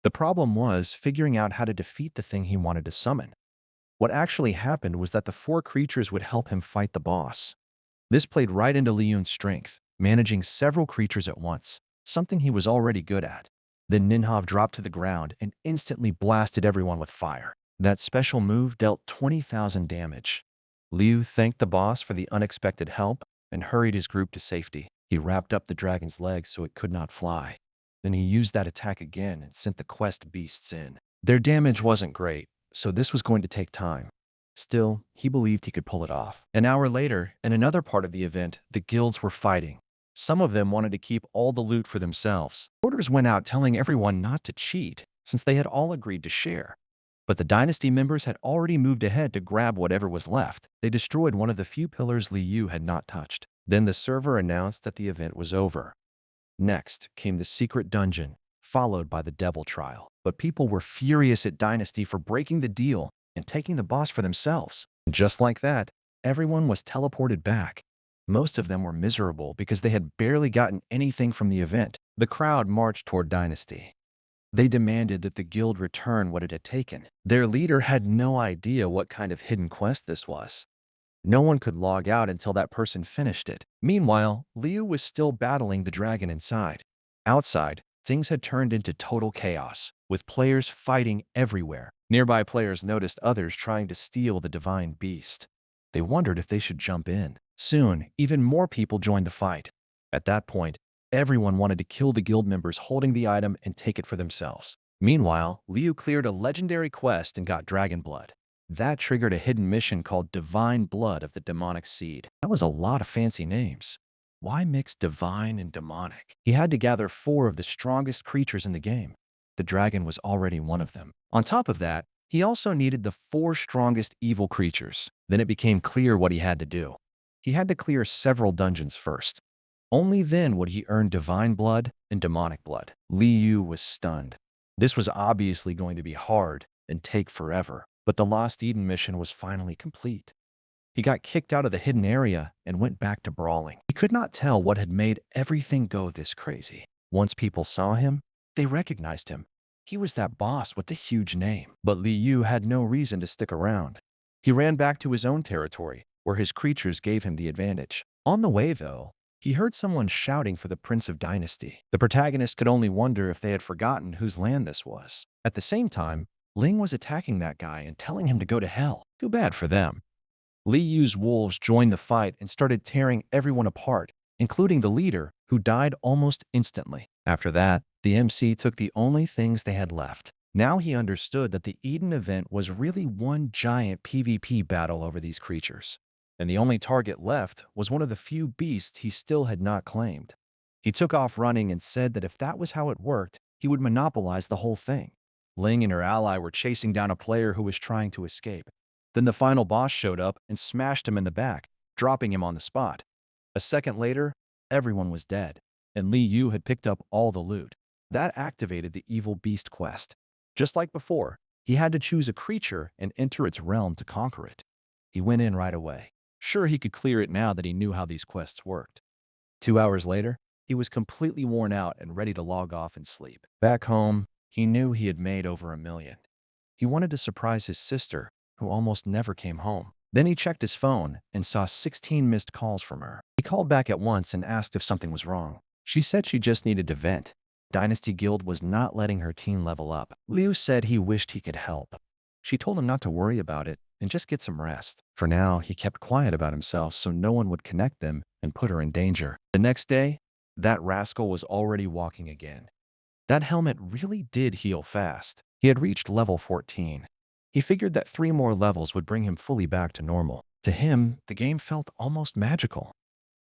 The problem was figuring out how to defeat the thing he wanted to summon. What actually happened was that the 4 creatures would help him fight the boss. This played right into Liu's strength, managing several creatures at once, something he was already good at. Then Ninhav dropped to the ground and instantly blasted everyone with fire. That special move dealt 20,000 damage. Liu thanked the boss for the unexpected help and hurried his group to safety. He wrapped up the dragon's legs so it could not fly. Then he used that attack again and sent the quest beasts in. Their damage wasn't great, so this was going to take time. Still, he believed he could pull it off. An hour later, in another part of the event, the guilds were fighting. Some of them wanted to keep all the loot for themselves. Orders went out telling everyone not to cheat, since they had all agreed to share. But the dynasty members had already moved ahead to grab whatever was left. They destroyed one of the few pillars Liu had not touched. Then the server announced that the event was over. Next came the secret dungeon, followed by the devil trial. But people were furious at Dynasty for breaking the deal and taking the boss for themselves. And just like that, everyone was teleported back. Most of them were miserable because they had barely gotten anything from the event. The crowd marched toward Dynasty. They demanded that the guild return what it had taken. Their leader had no idea what kind of hidden quest this was. No one could log out until that person finished it. Meanwhile, Liu was still battling the dragon inside. Outside, things had turned into total chaos, with players fighting everywhere. Nearby players noticed others trying to steal the divine beast. They wondered if they should jump in. Soon, even more people joined the fight. At that point, everyone wanted to kill the guild members holding the item and take it for themselves. Meanwhile, Liu cleared a legendary quest and got dragon blood. That triggered a hidden mission called Divine Blood of the Demonic Seed. That was a lot of fancy names. Why mix divine and demonic? He had to gather 4 of the strongest creatures in the game. The dragon was already one of them. On top of that, he also needed the 4 strongest evil creatures. Then it became clear what he had to do. He had to clear several dungeons first. Only then would he earn divine blood and demonic blood. Liu was stunned. This was obviously going to be hard and take forever. But the Lost Eden mission was finally complete. He got kicked out of the hidden area and went back to brawling. He could not tell what had made everything go this crazy. Once people saw him, they recognized him. He was that boss with the huge name. But Liu had no reason to stick around. He ran back to his own territory, where his creatures gave him the advantage. On the way, though, he heard someone shouting for the Prince of Dynasty. The protagonist could only wonder if they had forgotten whose land this was. At the same time, Ling was attacking that guy and telling him to go to hell. Too bad for them. Liu's wolves joined the fight and started tearing everyone apart, including the leader, who died almost instantly. After that, the MC took the only things they had left. Now he understood that the Eden event was really one giant PvP battle over these creatures, and the only target left was one of the few beasts he still had not claimed. He took off running and said that if that was how it worked, he would monopolize the whole thing. Ling and her ally were chasing down a player who was trying to escape. Then the final boss showed up and smashed him in the back, dropping him on the spot. A second later, everyone was dead, and Liu had picked up all the loot. That activated the evil beast quest. Just like before, he had to choose a creature and enter its realm to conquer it. He went in right away. Sure, he could clear it now that he knew how these quests worked. 2 hours later, he was completely worn out and ready to log off and sleep. Back home, he knew he had made over $1 million. He wanted to surprise his sister, who almost never came home. Then he checked his phone and saw 16 missed calls from her. He called back at once and asked if something was wrong. She said she just needed to vent. Dynasty Guild was not letting her team level up. Liu said he wished he could help. She told him not to worry about it and just get some rest. For now, he kept quiet about himself so no one would connect them and put her in danger. The next day, that rascal was already walking again. That helmet really did heal fast. He had reached level 14. He figured that 3 more levels would bring him fully back to normal. To him, the game felt almost magical.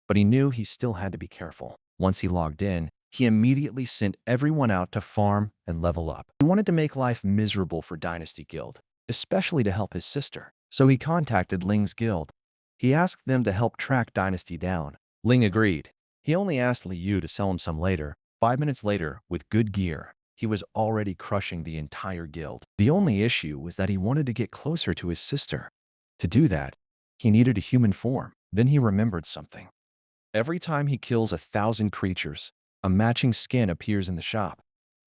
But he knew he still had to be careful. Once he logged in, he immediately sent everyone out to farm and level up. He wanted to make life miserable for Dynasty Guild, especially to help his sister. So he contacted Ling's guild. He asked them to help track Dynasty down. Ling agreed. He only asked Liu to sell him some later. 5 minutes later, with good gear, he was already crushing the entire guild. The only issue was that he wanted to get closer to his sister. To do that, he needed a human form. Then he remembered something. Every time he kills 1,000 creatures, a matching skin appears in the shop.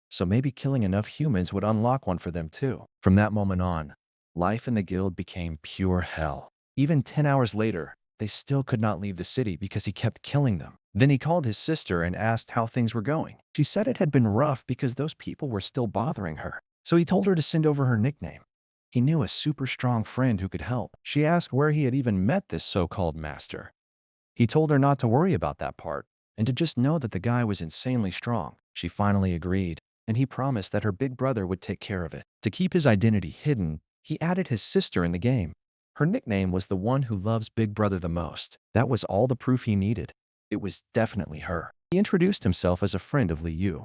So maybe killing enough humans would unlock one for them too. From that moment on, Life in the guild became pure hell. Even 10 hours later, they still could not leave the city because he kept killing them. Then he called his sister and asked how things were going. She said it had been rough because those people were still bothering her. So he told her to send over her nickname. He knew a super strong friend who could help. She asked where he had even met this so-called master. He told her not to worry about that part and to just know that the guy was insanely strong. She finally agreed, and he promised that her big brother would take care of it. To keep his identity hidden, he added his sister in the game. Her nickname was the one who loves Big Brother the most. That was all the proof he needed. It was definitely her. He introduced himself as a friend of Liu.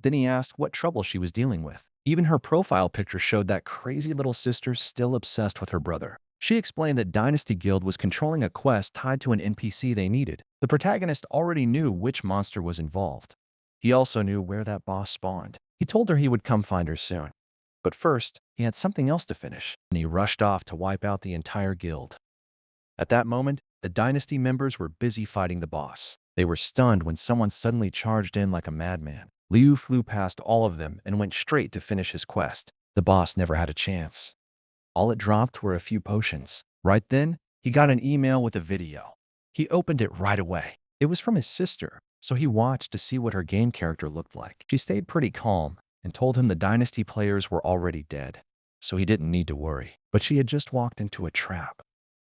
Then he asked what trouble she was dealing with. Even her profile picture showed that crazy little sister still obsessed with her brother. She explained that Dynasty Guild was controlling a quest tied to an NPC they needed. The protagonist already knew which monster was involved. He also knew where that boss spawned. He told her he would come find her soon. But first, he had something else to finish, and he rushed off to wipe out the entire guild. At that moment, the Dynasty members were busy fighting the boss. They were stunned when someone suddenly charged in like a madman. Liu flew past all of them and went straight to finish his quest. The boss never had a chance. All it dropped were a few potions. Right then, he got an email with a video. He opened it right away. It was from his sister, so he watched to see what her game character looked like. She stayed pretty calm and told him the Dynasty players were already dead, so he didn't need to worry. But she had just walked into a trap.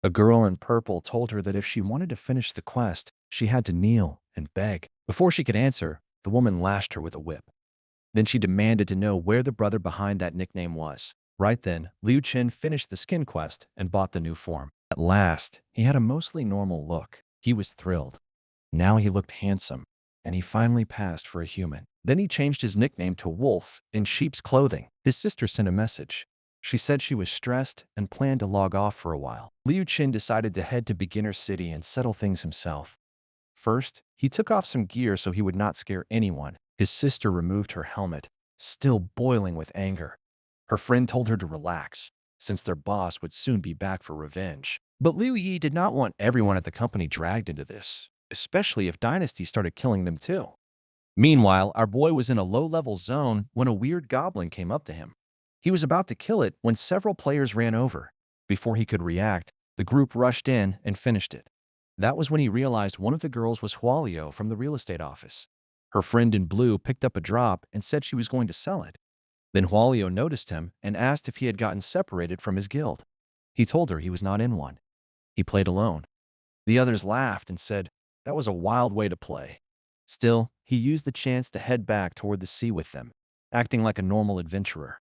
A girl in purple told her that if she wanted to finish the quest, she had to kneel and beg. Before she could answer, the woman lashed her with a whip. Then she demanded to know where the brother behind that nickname was. Right then, Lu Chen finished the skin quest and bought the new form. At last, he had a mostly normal look. He was thrilled. Now he looked handsome, and he finally passed for a human. Then he changed his nickname to Wolf in sheep's clothing. His sister sent a message. She said she was stressed and planned to log off for a while. Liu Chen decided to head to Beginner City and settle things himself. First, he took off some gear so he would not scare anyone. His sister removed her helmet, still boiling with anger. Her friend told her to relax, since their boss would soon be back for revenge. But Liu Yi did not want everyone at the company dragged into this, especially if Dynasty started killing them too. Meanwhile, our boy was in a low-level zone when a weird goblin came up to him. He was about to kill it when several players ran over. Before he could react, the group rushed in and finished it. That was when he realized one of the girls was Hualio from the real estate office. Her friend in blue picked up a drop and said she was going to sell it. Then Hualio noticed him and asked if he had gotten separated from his guild. He told her he was not in one. He played alone. The others laughed and said that was a wild way to play. Still, he used the chance to head back toward the sea with them, acting like a normal adventurer.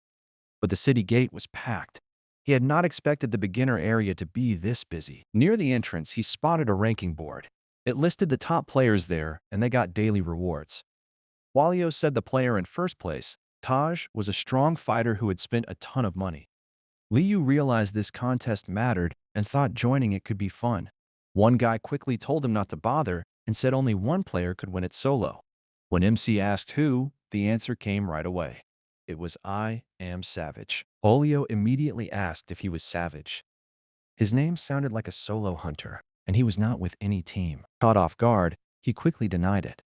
But the city gate was packed. He had not expected the beginner area to be this busy. Near the entrance, he spotted a ranking board. It listed the top players there, and they got daily rewards. Hualio said the player in first place, Taj, was a strong fighter who had spent a ton of money. Liu realized this contest mattered and thought joining it could be fun. One guy quickly told him not to bother and said only one player could win it solo. When MC asked who, the answer came right away. It was I am Savage. Olio immediately asked if he was Savage. His name sounded like a solo hunter, and he was not with any team. Caught off guard, he quickly denied it.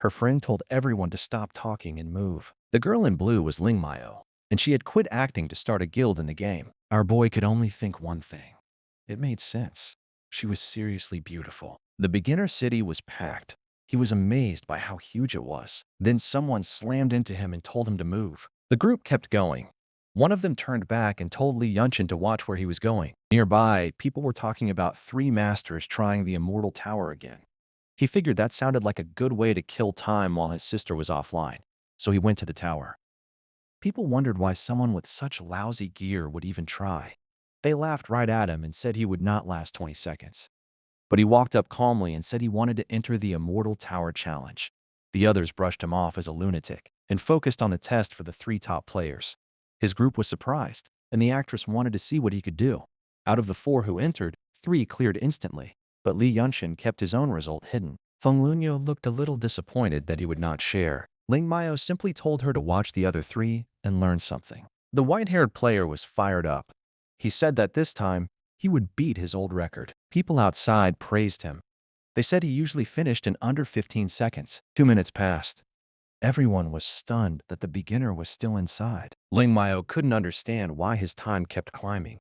Her friend told everyone to stop talking and move. The girl in blue was Ling Mayo, and she had quit acting to start a guild in the game. Our boy could only think one thing. It made sense. She was seriously beautiful. The beginner city was packed. He was amazed by how huge it was. Then someone slammed into him and told him to move. The group kept going. One of them turned back and told Li Yunchen to watch where he was going. Nearby, people were talking about 3 masters trying the Immortal Tower again. He figured that sounded like a good way to kill time while his sister was offline, so he went to the tower. People wondered why someone with such lousy gear would even try. They laughed right at him and said he would not last 20 seconds. But he walked up calmly and said he wanted to enter the Immortal Tower Challenge. The others brushed him off as a lunatic and focused on the test for the 3 top players. His group was surprised, and the actress wanted to see what he could do. Out of the 4 who entered, 3 cleared instantly, but Li Yunchen kept his own result hidden. Feng Lunyo looked a little disappointed that he would not share. Ling Mayo simply told her to watch the other 3 and learn something. The white-haired player was fired up. He said that this time, he would beat his old record. People outside praised him. They said he usually finished in under 15 seconds. 2 minutes passed. Everyone was stunned that the beginner was still inside. Ling Mao couldn't understand why his time kept climbing.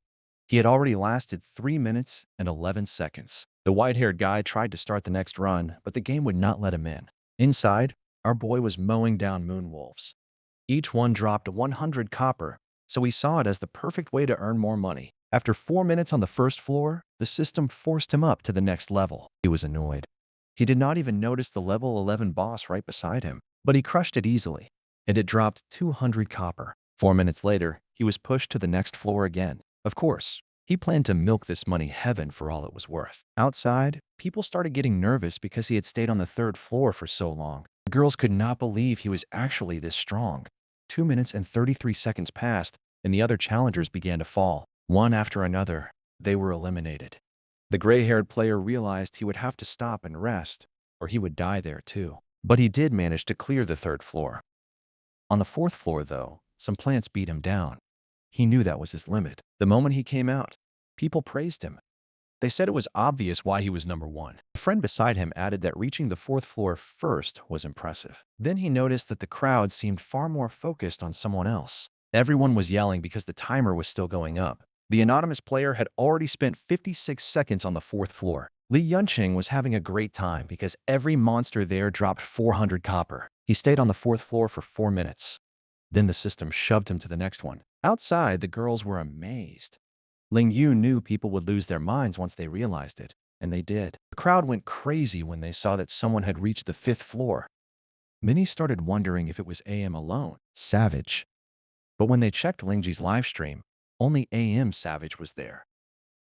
He had already lasted 3 minutes and 11 seconds. The white-haired guy tried to start the next run, but the game would not let him in. Inside, our boy was mowing down moonwolves. Each one dropped 100 copper, so he saw it as the perfect way to earn more money. After 4 minutes on the first floor, the system forced him up to the next level. He was annoyed. He did not even notice the level 11 boss right beside him, but he crushed it easily, and it dropped 200 copper. 4 minutes later, he was pushed to the next floor again. Of course, he planned to milk this money heaven for all it was worth. Outside, people started getting nervous because he had stayed on the third floor for so long. The girls could not believe he was actually this strong. 2 minutes and 33 seconds passed, and the other challengers began to fall. One after another, they were eliminated. The gray-haired player realized he would have to stop and rest, or he would die there too. But he did manage to clear the third floor. On the fourth floor, though, some plants beat him down. He knew that was his limit. The moment he came out, people praised him. They said it was obvious why he was number one. A friend beside him added that reaching the fourth floor first was impressive. Then he noticed that the crowd seemed far more focused on someone else. Everyone was yelling because the timer was still going up. The anonymous player had already spent 56 seconds on the fourth floor. Li Yunqing was having a great time because every monster there dropped 400 copper. He stayed on the fourth floor for 4 minutes. Then the system shoved him to the next one. Outside, the girls were amazed. Ling Yu knew people would lose their minds once they realized it, and they did. The crowd went crazy when they saw that someone had reached the fifth floor. Many started wondering if it was AM alone, Savage. But when they checked Lingji's livestream, only AM Savage was there.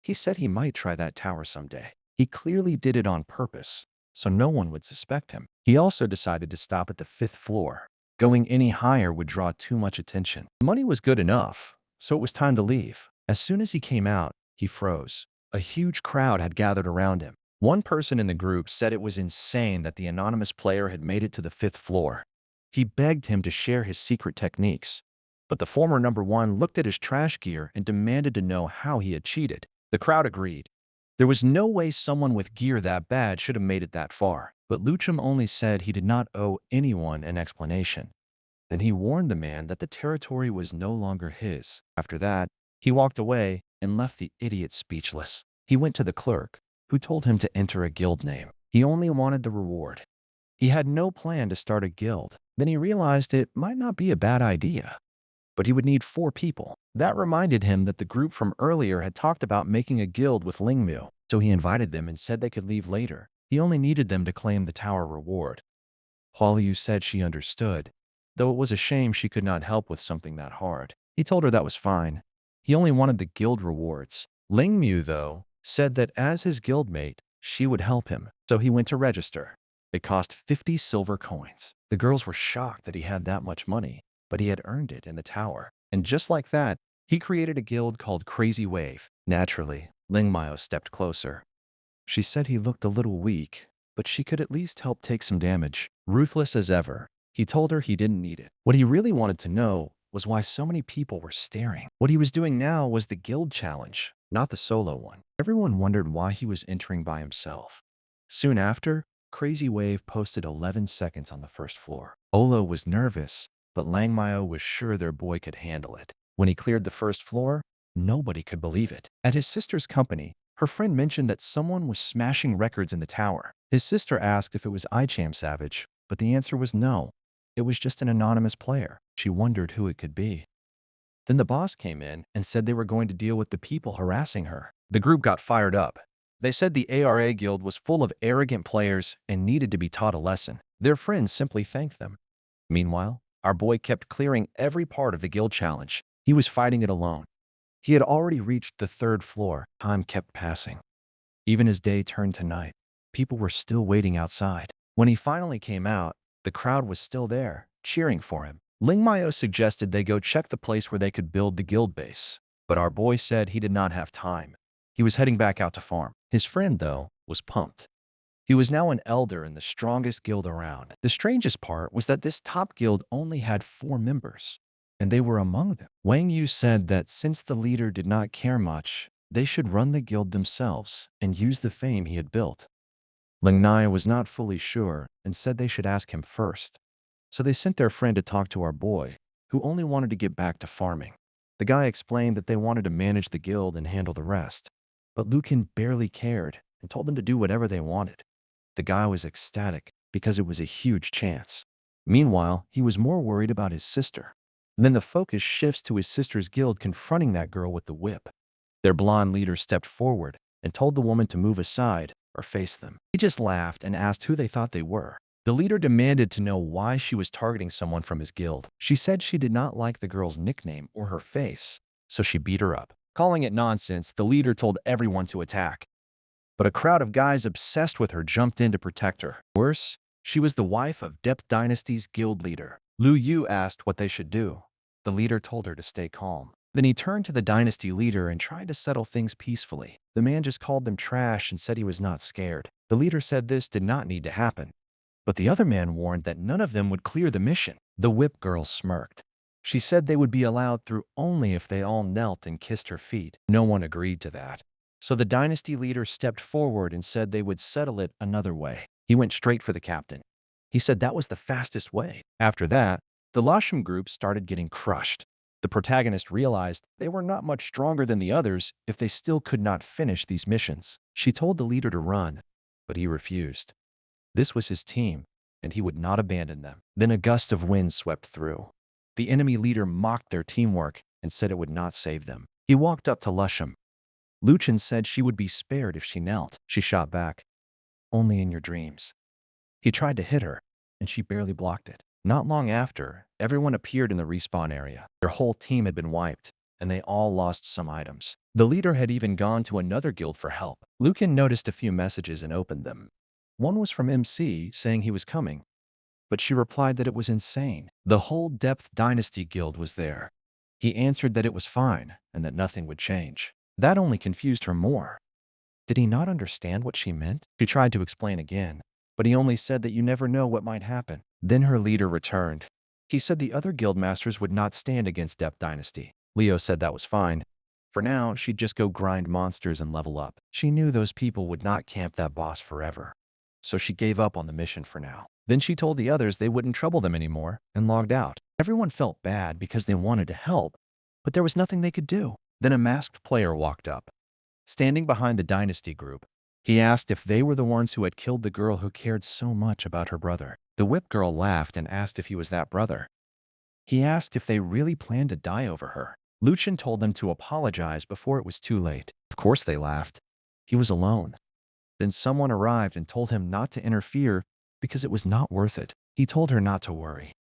He said he might try that tower someday. He clearly did it on purpose, so no one would suspect him. He also decided to stop at the fifth floor. Going any higher would draw too much attention. The money was good enough, so it was time to leave. As soon as he came out, he froze. A huge crowd had gathered around him. One person in the group said it was insane that the anonymous player had made it to the fifth floor. He begged him to share his secret techniques. But the former number one looked at his trash gear and demanded to know how he had cheated. The crowd agreed. There was no way someone with gear that bad should have made it that far. But Lu Chen only said he did not owe anyone an explanation. Then he warned the man that the territory was no longer his. After that, he walked away and left the idiot speechless. He went to the clerk, who told him to enter a guild name. He only wanted the reward. He had no plan to start a guild. Then he realized it might not be a bad idea. But he would need 4 people. That reminded him that the group from earlier had talked about making a guild with Lingmu, so he invited them and said they could leave later. He only needed them to claim the tower reward. Hualiu said she understood, though it was a shame she could not help with something that hard. He told her that was fine. He only wanted the guild rewards. Lingmu, though, said that as his guildmate, she would help him, so he went to register. It cost 50 silver coins. The girls were shocked that he had that much money, but he had earned it in the tower. And just like that, he created a guild called Crazy Wave. Naturally, Ling Mao stepped closer. She said he looked a little weak, but she could at least help take some damage. Ruthless as ever, he told her he didn't need it. What he really wanted to know was why so many people were staring. What he was doing now was the guild challenge, not the solo one. Everyone wondered why he was entering by himself. Soon after, Crazy Wave posted 11 seconds on the first floor. Olo was nervous, but Lang Mao was sure their boy could handle it. When he cleared the first floor, nobody could believe it. At his sister's company, her friend mentioned that someone was smashing records in the tower. His sister asked if it was Icham Savage, but the answer was no. It was just an anonymous player. She wondered who it could be. Then the boss came in and said they were going to deal with the people harassing her. The group got fired up. They said the ARA guild was full of arrogant players and needed to be taught a lesson. Their friends simply thanked them. Meanwhile, our boy kept clearing every part of the guild challenge. He was fighting it alone. He had already reached the third floor. Time kept passing. Even as day turned to night, people were still waiting outside. When he finally came out, the crowd was still there, cheering for him. Ling Mao suggested they go check the place where they could build the guild base. But our boy said he did not have time. He was heading back out to farm. His friend, though, was pumped. He was now an elder in the strongest guild around. The strangest part was that this top guild only had 4 members, and they were among them. Wang Yu said that since the leader did not care much, they should run the guild themselves and use the fame he had built. Ling Nai was not fully sure and said they should ask him first. So they sent their friend to talk to our boy, who only wanted to get back to farming. The guy explained that they wanted to manage the guild and handle the rest. But Lu Chen barely cared and told them to do whatever they wanted. The guy was ecstatic because it was a huge chance. Meanwhile, he was more worried about his sister. Then the focus shifts to his sister's guild confronting that girl with the whip. Their blonde leader stepped forward and told the woman to move aside or face them. He just laughed and asked who they thought they were. The leader demanded to know why she was targeting someone from his guild. She said she did not like the girl's nickname or her face, so she beat her up. Calling it nonsense, the leader told everyone to attack. But a crowd of guys obsessed with her jumped in to protect her. Worse, she was the wife of Depth Dynasty's guild leader. Lu Yu asked what they should do. The leader told her to stay calm. Then he turned to the dynasty leader and tried to settle things peacefully. The man just called them trash and said he was not scared. The leader said this did not need to happen. But the other man warned that none of them would clear the mission. The whip girl smirked. She said they would be allowed through only if they all knelt and kissed her feet. No one agreed to that. So the dynasty leader stepped forward and said they would settle it another way. He went straight for the captain. He said that was the fastest way. After that, the Lasham group started getting crushed. The protagonist realized they were not much stronger than the others if they still could not finish these missions. She told the leader to run, but he refused. This was his team, and he would not abandon them. Then a gust of wind swept through. The enemy leader mocked their teamwork and said it would not save them. He walked up to Lusham. Lu Chen said she would be spared if she knelt. She shot back, "Only in your dreams." He tried to hit her, and she barely blocked it. Not long after, everyone appeared in the respawn area. Their whole team had been wiped, and they all lost some items. The leader had even gone to another guild for help. Lu Chen noticed a few messages and opened them. One was from MC saying he was coming, but she replied that it was insane. The whole Depth Dynasty guild was there. He answered that it was fine and that nothing would change. That only confused her more. Did he not understand what she meant? She tried to explain again, but he only said that you never know what might happen. Then her leader returned. He said the other guild masters would not stand against Depth Dynasty. Leo said that was fine. For now, she'd just go grind monsters and level up. She knew those people would not camp that boss forever. So she gave up on the mission for now. Then she told the others they wouldn't trouble them anymore and logged out. Everyone felt bad because they wanted to help, but there was nothing they could do. Then a masked player walked up. Standing behind the dynasty group, he asked if they were the ones who had killed the girl who cared so much about her brother. The whip girl laughed and asked if he was that brother. He asked if they really planned to die over her. Lu Chen told them to apologize before it was too late. Of course they laughed. He was alone. Then someone arrived and told him not to interfere because it was not worth it. He told her not to worry.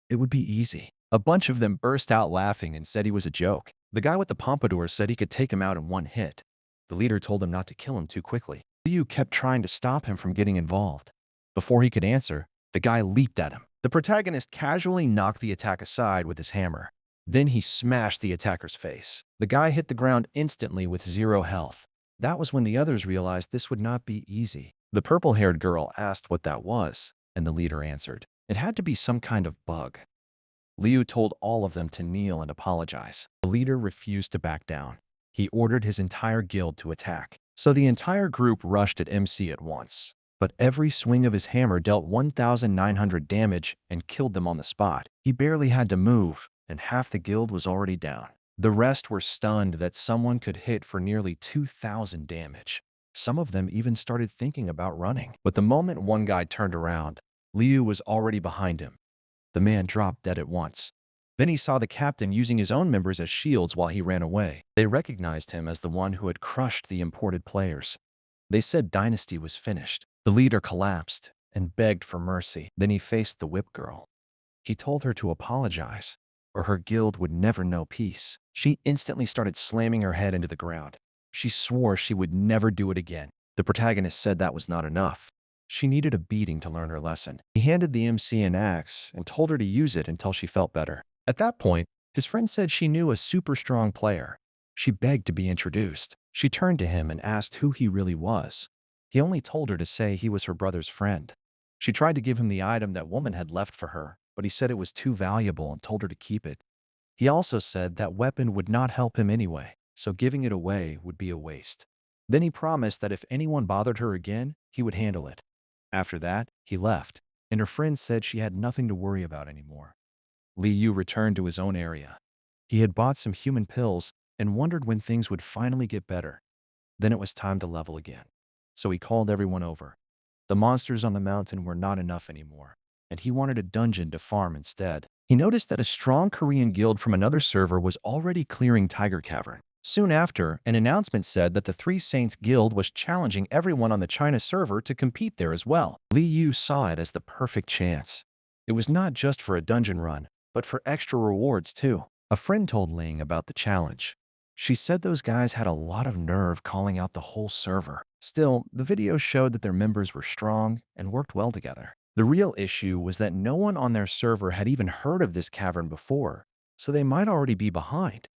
It would be easy. A bunch of them burst out laughing and said he was a joke. The guy with the pompadour said he could take him out in one hit. The leader told him not to kill him too quickly. Liu kept trying to stop him from getting involved. Before he could answer, the guy leaped at him. The protagonist casually knocked the attack aside with his hammer. Then he smashed the attacker's face. The guy hit the ground instantly with 0 health. That was when the others realized this would not be easy. The purple-haired girl asked what that was, and the leader answered. It had to be some kind of bug. Liu told all of them to kneel and apologize. The leader refused to back down. He ordered his entire guild to attack. So the entire group rushed at MC at once. But every swing of his hammer dealt 1,900 damage and killed them on the spot. He barely had to move, and half the guild was already down. The rest were stunned that someone could hit for nearly 2,000 damage. Some of them even started thinking about running. But the moment one guy turned around, Liu was already behind him. The man dropped dead at once. Then he saw the captain using his own members as shields while he ran away. They recognized him as the one who had crushed the imported players. They said Dynasty was finished. The leader collapsed and begged for mercy. Then he faced the whip girl. He told her to apologize, or her guild would never know peace. She instantly started slamming her head into the ground. She swore she would never do it again. The protagonist said that was not enough. She needed a beating to learn her lesson. He handed the MC an axe and told her to use it until she felt better. At that point, his friend said she knew a super strong player. She begged to be introduced. She turned to him and asked who he really was. He only told her to say he was her brother's friend. She tried to give him the item that woman had left for her, but he said it was too valuable and told her to keep it. He also said that weapon would not help him anyway, so giving it away would be a waste. Then he promised that if anyone bothered her again, he would handle it. After that, he left. and her friend said she had nothing to worry about anymore. Li Yu returned to his own area. He had bought some human pills and wondered when things would finally get better. Then it was time to level again. So he called everyone over. The monsters on the mountain were not enough anymore, and he wanted a dungeon to farm instead. He noticed that a strong Korean guild from another server was already clearing Tiger Cavern. Soon after, an announcement said that the Three Saints Guild was challenging everyone on the China server to compete there as well. Li Yu saw it as the perfect chance. It was not just for a dungeon run, but for extra rewards too. A friend told Ling about the challenge. She said those guys had a lot of nerve calling out the whole server. Still, the video showed that their members were strong and worked well together. The real issue was that no one on their server had even heard of this cavern before, so they might already be behind.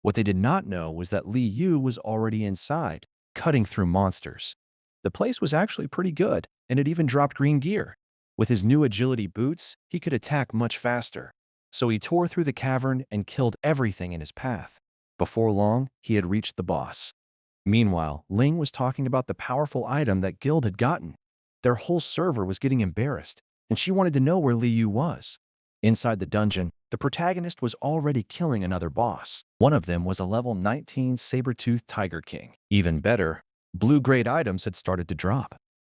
What they did not know was that Li Yu was already inside, cutting through monsters. The place was actually pretty good, and it even dropped green gear. With his new agility boots, he could attack much faster. So he tore through the cavern and killed everything in his path. Before long, he had reached the boss. Meanwhile, Ling was talking about the powerful item that Guild had gotten. Their whole server was getting embarrassed, and she wanted to know where Li Yu was. Inside the dungeon, the protagonist was already killing another boss. One of them was a level 19 saber-toothed Tiger King. Even better, blue-grade items had started to drop.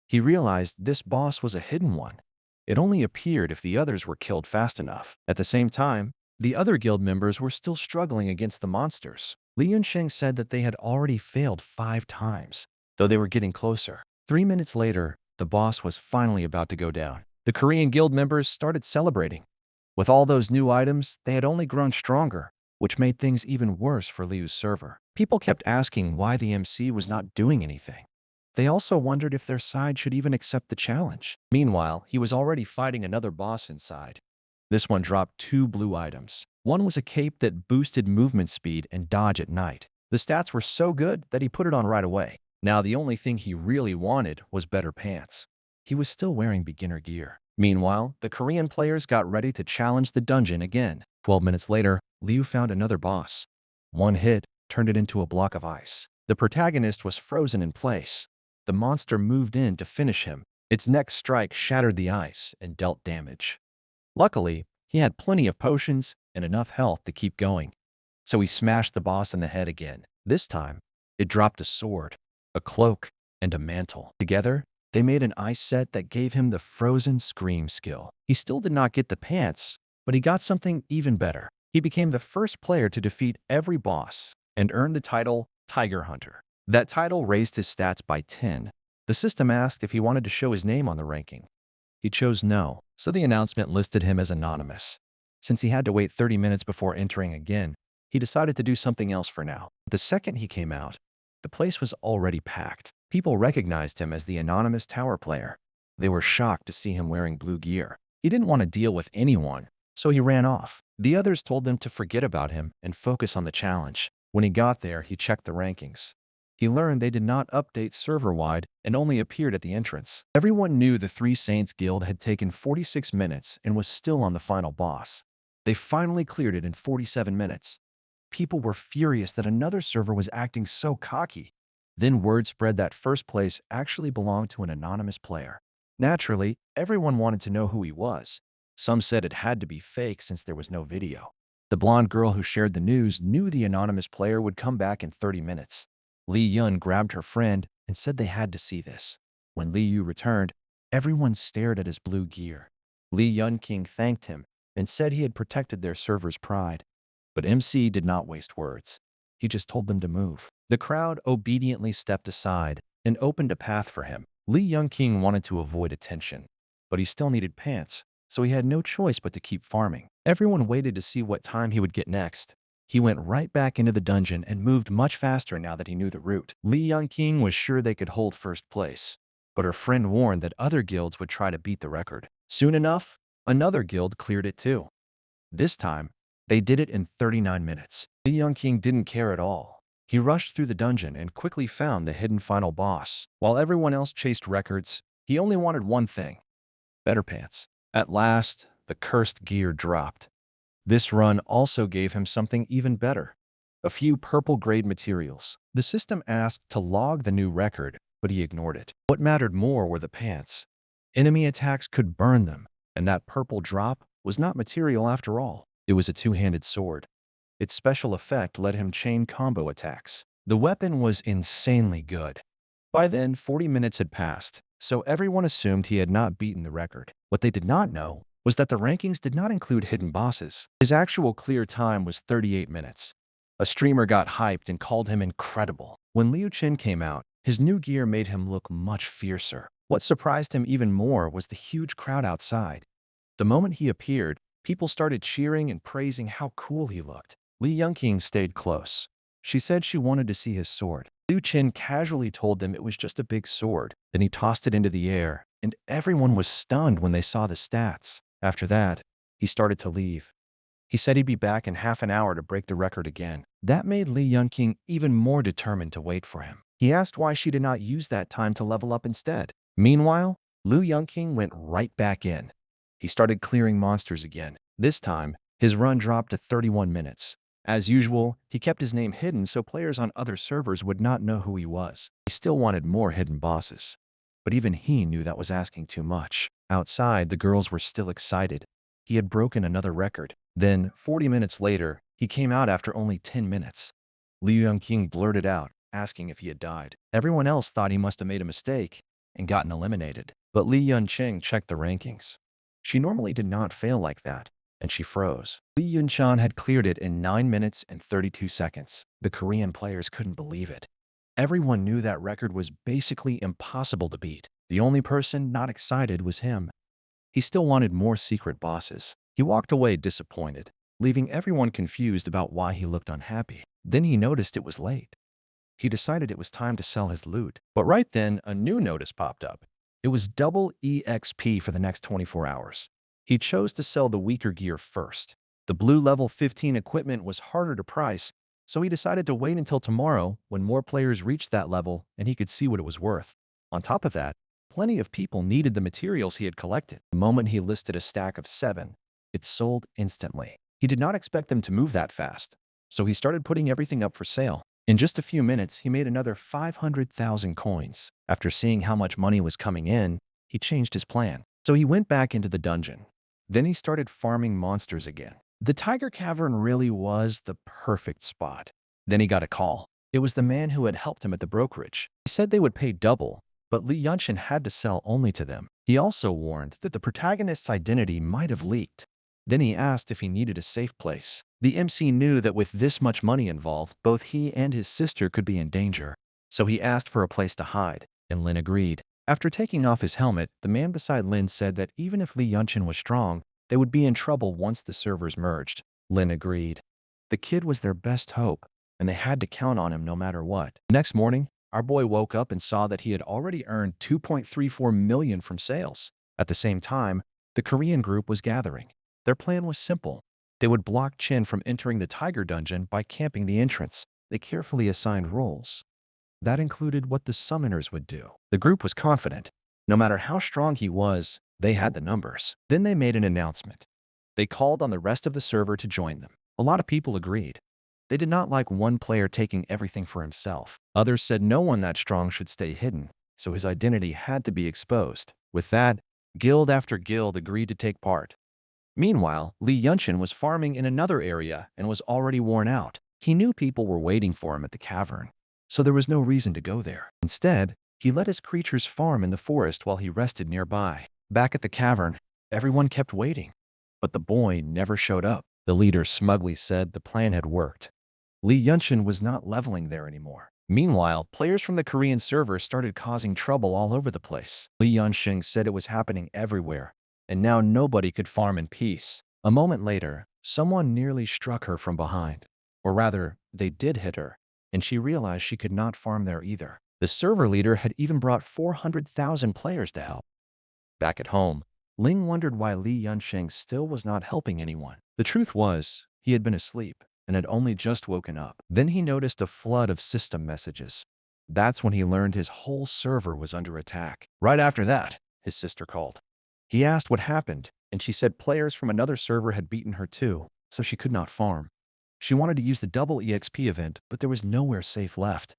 He realized this boss was a hidden one. It only appeared if the others were killed fast enough. At the same time, the other guild members were still struggling against the monsters. Li Yunsheng said that they had already failed 5 times, though they were getting closer. 3 minutes later, the boss was finally about to go down. The Korean guild members started celebrating. With all those new items, they had only grown stronger, which made things even worse for Liu's server. People kept asking why the MC was not doing anything. They also wondered if their side should even accept the challenge. Meanwhile, he was already fighting another boss inside. This one dropped 2 blue items. One was a cape that boosted movement speed and dodge at night. The stats were so good that he put it on right away. Now the only thing he really wanted was better pants. He was still wearing beginner gear. Meanwhile, the Korean players got ready to challenge the dungeon again. 12 minutes later, Liu found another boss. One hit turned it into a block of ice. The protagonist was frozen in place. The monster moved in to finish him. Its next strike shattered the ice and dealt damage. Luckily, he had plenty of potions and enough health to keep going. So he smashed the boss in the head again. This time, it dropped a sword, a cloak, and a mantle. Together, they made an ice set that gave him the frozen scream skill. He still did not get the pants, but he got something even better. He became the first player to defeat every boss and earned the title Tiger Hunter. That title raised his stats by 10. The system asked if he wanted to show his name on the ranking. He chose no, so the announcement listed him as anonymous. Since he had to wait 30 minutes before entering again, he decided to do something else for now. The second he came out, the place was already packed. People recognized him as the anonymous tower player. They were shocked to see him wearing blue gear. He didn't want to deal with anyone, so he ran off. The others told them to forget about him and focus on the challenge. When he got there, he checked the rankings. He learned they did not update server-wide and only appeared at the entrance. Everyone knew the Three Saints Guild had taken 46 minutes and was still on the final boss. They finally cleared it in 47 minutes. People were furious that another server was acting so cocky. Then word spread that first place actually belonged to an anonymous player. Naturally, everyone wanted to know who he was. Some said it had to be fake since there was no video. The blonde girl who shared the news knew the anonymous player would come back in 30 minutes. Li Yun grabbed her friend and said they had to see this. When Li Yu returned, everyone stared at his blue gear. Li Yun King thanked him and said he had protected their server's pride. But MC did not waste words. He just told them to move. The crowd obediently stepped aside and opened a path for him. Li Yun King wanted to avoid attention, but he still needed pants, so he had no choice but to keep farming. Everyone waited to see what time he would get next. He went right back into the dungeon and moved much faster now that he knew the route. Li Yun King was sure they could hold first place, but her friend warned that other guilds would try to beat the record. Soon enough, another guild cleared it too. This time, they did it in 39 minutes. Li Yun King didn't care at all. He rushed through the dungeon and quickly found the hidden final boss. While everyone else chased records, he only wanted one thing: better pants. At last, the cursed gear dropped. This run also gave him something even better: a few purple-grade materials. The system asked to log the new record, but he ignored it. What mattered more were the pants. Enemy attacks could burn them, and that purple drop was not material after all. It was a two-handed sword. Its special effect let him chain combo attacks. The weapon was insanely good. By then, 40 minutes had passed, so everyone assumed he had not beaten the record. What they did not know was that the rankings did not include hidden bosses. His actual clear time was 38 minutes. A streamer got hyped and called him incredible. When Lu Chen came out, his new gear made him look much fiercer. What surprised him even more was the huge crowd outside. The moment he appeared, people started cheering and praising how cool he looked. Li Yunqing stayed close. She said she wanted to see his sword. Lu Chen casually told them it was just a big sword. Then he tossed it into the air, and everyone was stunned when they saw the stats. After that, he started to leave. He said he'd be back in half an hour to break the record again. That made Li Yunqing even more determined to wait for him. He asked why she did not use that time to level up instead. Meanwhile, Lu Yunqing went right back in. He started clearing monsters again. This time, his run dropped to 31 minutes. As usual, he kept his name hidden so players on other servers would not know who he was. He still wanted more hidden bosses. But even he knew that was asking too much. Outside, the girls were still excited. He had broken another record. Then, 40 minutes later, he came out after only 10 minutes. Liu Yunqing blurted out, asking if he had died. Everyone else thought he must have made a mistake and gotten eliminated. But Li Yunqing checked the rankings. She normally did not fail like that, and she froze. Li Yunchan had cleared it in 9 minutes and 32 seconds. The Korean players couldn't believe it. Everyone knew that record was basically impossible to beat. The only person not excited was him. He still wanted more secret bosses. He walked away disappointed, leaving everyone confused about why he looked unhappy. Then he noticed it was late. He decided it was time to sell his loot. But right then, a new notice popped up. It was double EXP for the next 24 hours. He chose to sell the weaker gear first. The blue level 15 equipment was harder to price, so he decided to wait until tomorrow when more players reached that level and he could see what it was worth. On top of that, plenty of people needed the materials he had collected. The moment he listed a stack of 7, it sold instantly. He did not expect them to move that fast, so he started putting everything up for sale. In just a few minutes, he made another 500,000 coins. After seeing how much money was coming in, he changed his plan. So he went back into the dungeon. Then he started farming monsters again. The Tiger Cavern really was the perfect spot. Then he got a call. It was the man who had helped him at the brokerage. He said they would pay double, but Li Yunchen had to sell only to them. He also warned that the protagonist's identity might have leaked. Then he asked if he needed a safe place. The MC knew that with this much money involved, both he and his sister could be in danger. So he asked for a place to hide, and Lin agreed. After taking off his helmet, the man beside Lin said that even if Li Yunchen was strong, they would be in trouble once the servers merged. Lin agreed. The kid was their best hope, and they had to count on him no matter what. The next morning, our boy woke up and saw that he had already earned 2.34 million from sales. At the same time, the Korean group was gathering. Their plan was simple. They would block Chen from entering the Tiger Dungeon by camping the entrance. They carefully assigned roles. That included what the summoners would do. The group was confident. No matter how strong he was, they had the numbers. Then they made an announcement. They called on the rest of the server to join them. A lot of people agreed. They did not like one player taking everything for himself. Others said no one that strong should stay hidden, so his identity had to be exposed. With that, guild after guild agreed to take part. Meanwhile, Li Yunchen was farming in another area and was already worn out. He knew people were waiting for him at the cavern, so there was no reason to go there. Instead, he let his creatures farm in the forest while he rested nearby. Back at the cavern, everyone kept waiting, but the boy never showed up. The leader smugly said the plan had worked. Li Yunchen was not leveling there anymore. Meanwhile, players from the Korean server started causing trouble all over the place. Li Yunchen said it was happening everywhere, and now nobody could farm in peace. A moment later, someone nearly struck her from behind. Or rather, they did hit her, and she realized she could not farm there either. The server leader had even brought 400,000 players to help. Back at home, Ling wondered why Li Yunsheng still was not helping anyone. The truth was, he had been asleep and had only just woken up. Then he noticed a flood of system messages. That's when he learned his whole server was under attack. Right after that, his sister called. He asked what happened, and she said players from another server had beaten her too, so she could not farm. She wanted to use the double EXP event, but there was nowhere safe left.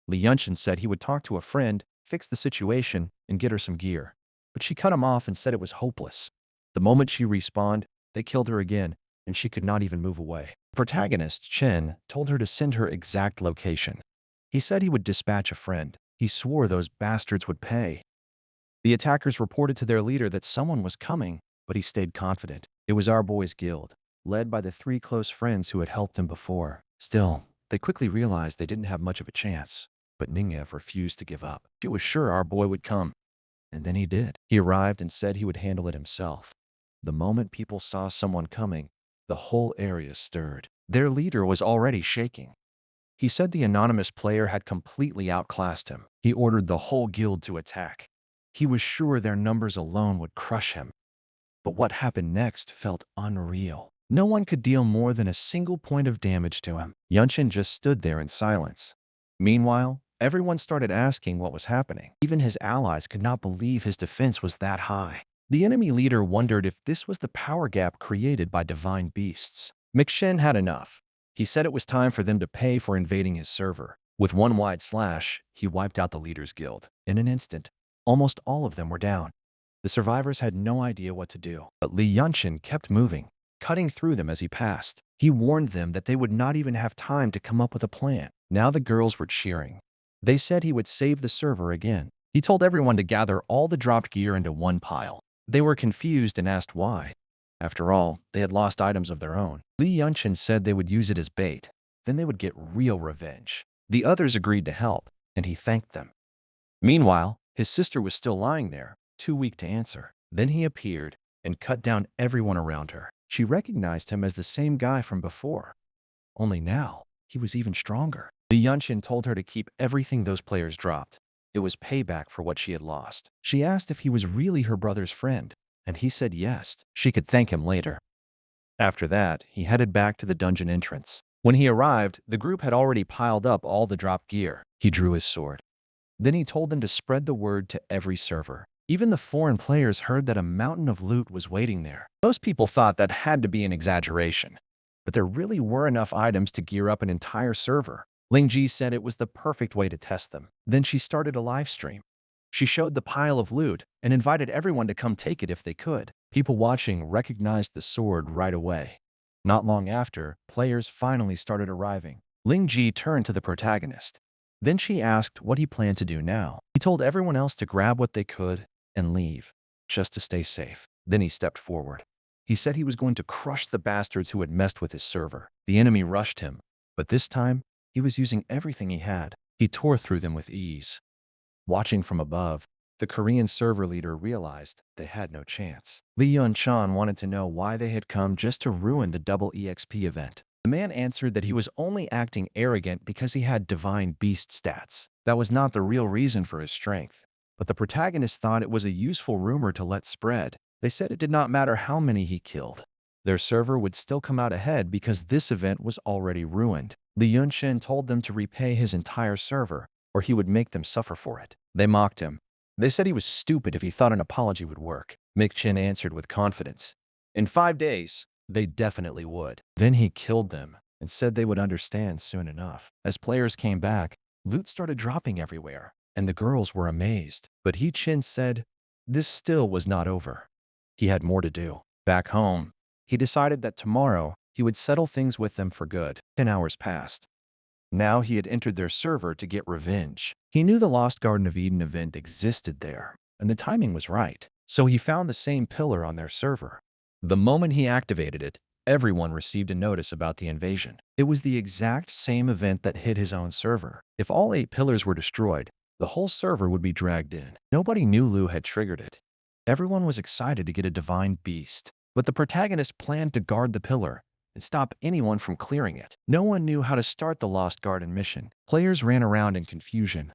Li Yunchen said he would talk to a friend, fix the situation, and get her some gear. but she cut him off and said it was hopeless. The moment she respawned, they killed her again, and she could not even move away. The protagonist, Chen, told her to send her exact location. He said he would dispatch a friend. He swore those bastards would pay. The attackers reported to their leader that someone was coming, but he stayed confident. It was our boy's guild, led by the 3 close friends who had helped him before. Still, they quickly realized they didn't have much of a chance. But Ningyev refused to give up. She was sure our boy would come. And then he did. He arrived and said he would handle it himself. The moment people saw someone coming, the whole area stirred. Their leader was already shaking. He said the anonymous player had completely outclassed him. He ordered the whole guild to attack. He was sure their numbers alone would crush him. But what happened next felt unreal. No one could deal more than a single point of damage to him. Yunshin just stood there in silence. Meanwhile, everyone started asking what was happening. Even his allies could not believe his defense was that high. The enemy leader wondered if this was the power gap created by divine beasts. McShen had enough. He said it was time for them to pay for invading his server. With one wide slash, he wiped out the leader's guild. In an instant, almost all of them were down. The survivors had no idea what to do. But Li Yunshin kept moving, cutting through them as he passed. He warned them that they would not even have time to come up with a plan. Now the girls were cheering. They said he would save the server again. He told everyone to gather all the dropped gear into one pile. They were confused and asked why. After all, they had lost items of their own. Li Yunshin said they would use it as bait. Then they would get real revenge. The others agreed to help, and he thanked them. Meanwhile, his sister was still lying there, too weak to answer. Then he appeared and cut down everyone around her. She recognized him as the same guy from before. Only now, he was even stronger. Li Yunshin told her to keep everything those players dropped. It was payback for what she had lost. She asked if he was really her brother's friend, and he said yes. She could thank him later. After that, he headed back to the dungeon entrance. When he arrived, the group had already piled up all the dropped gear. He drew his sword. Then he told them to spread the word to every server. Even the foreign players heard that a mountain of loot was waiting there. Most people thought that had to be an exaggeration, but there really were enough items to gear up an entire server. Ling Ji said it was the perfect way to test them. Then she started a live stream. She showed the pile of loot and invited everyone to come take it if they could. People watching recognized the sword right away. Not long after, players finally started arriving. Ling Ji turned to the protagonist. Then she asked what he planned to do now. He told everyone else to grab what they could and leave, just to stay safe. Then he stepped forward. He said he was going to crush the bastards who had messed with his server. The enemy rushed him, but this time, he was using everything he had. He tore through them with ease. Watching from above, the Korean server leader realized they had no chance. Li Yunshan wanted to know why they had come just to ruin the double EXP event. The man answered that he was only acting arrogant because he had divine beast stats. That was not the real reason for his strength. But the protagonist thought it was a useful rumor to let spread. They said it did not matter how many he killed. Their server would still come out ahead because this event was already ruined. Li Yunshin told them to repay his entire server, or he would make them suffer for it. They mocked him. They said he was stupid if he thought an apology would work. McChin answered with confidence. In 5 days, they definitely would. Then he killed them and said they would understand soon enough. As players came back, loot started dropping everywhere, and the girls were amazed. But Chin said this still was not over. He had more to do. Back home, he decided that tomorrow he would settle things with them for good. 10 hours passed. Now he had entered their server to get revenge. He knew the Lost Garden of Eden event existed there, and the timing was right. So he found the same pillar on their server. The moment he activated it, everyone received a notice about the invasion. It was the exact same event that hit his own server. If all 8 pillars were destroyed, the whole server would be dragged in. Nobody knew Lu had triggered it. Everyone was excited to get a divine beast, but the protagonist planned to guard the pillar and stop anyone from clearing it. No one knew how to start the Lost Garden mission. Players ran around in confusion.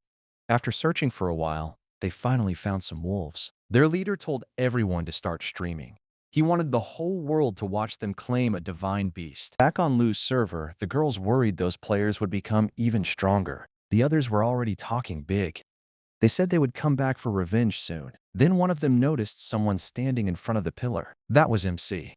After searching for a while, they finally found some wolves. Their leader told everyone to start streaming. He wanted the whole world to watch them claim a divine beast. Back on Lu's server, the girls worried those players would become even stronger. The others were already talking big. They said they would come back for revenge soon. Then one of them noticed someone standing in front of the pillar. That was MC.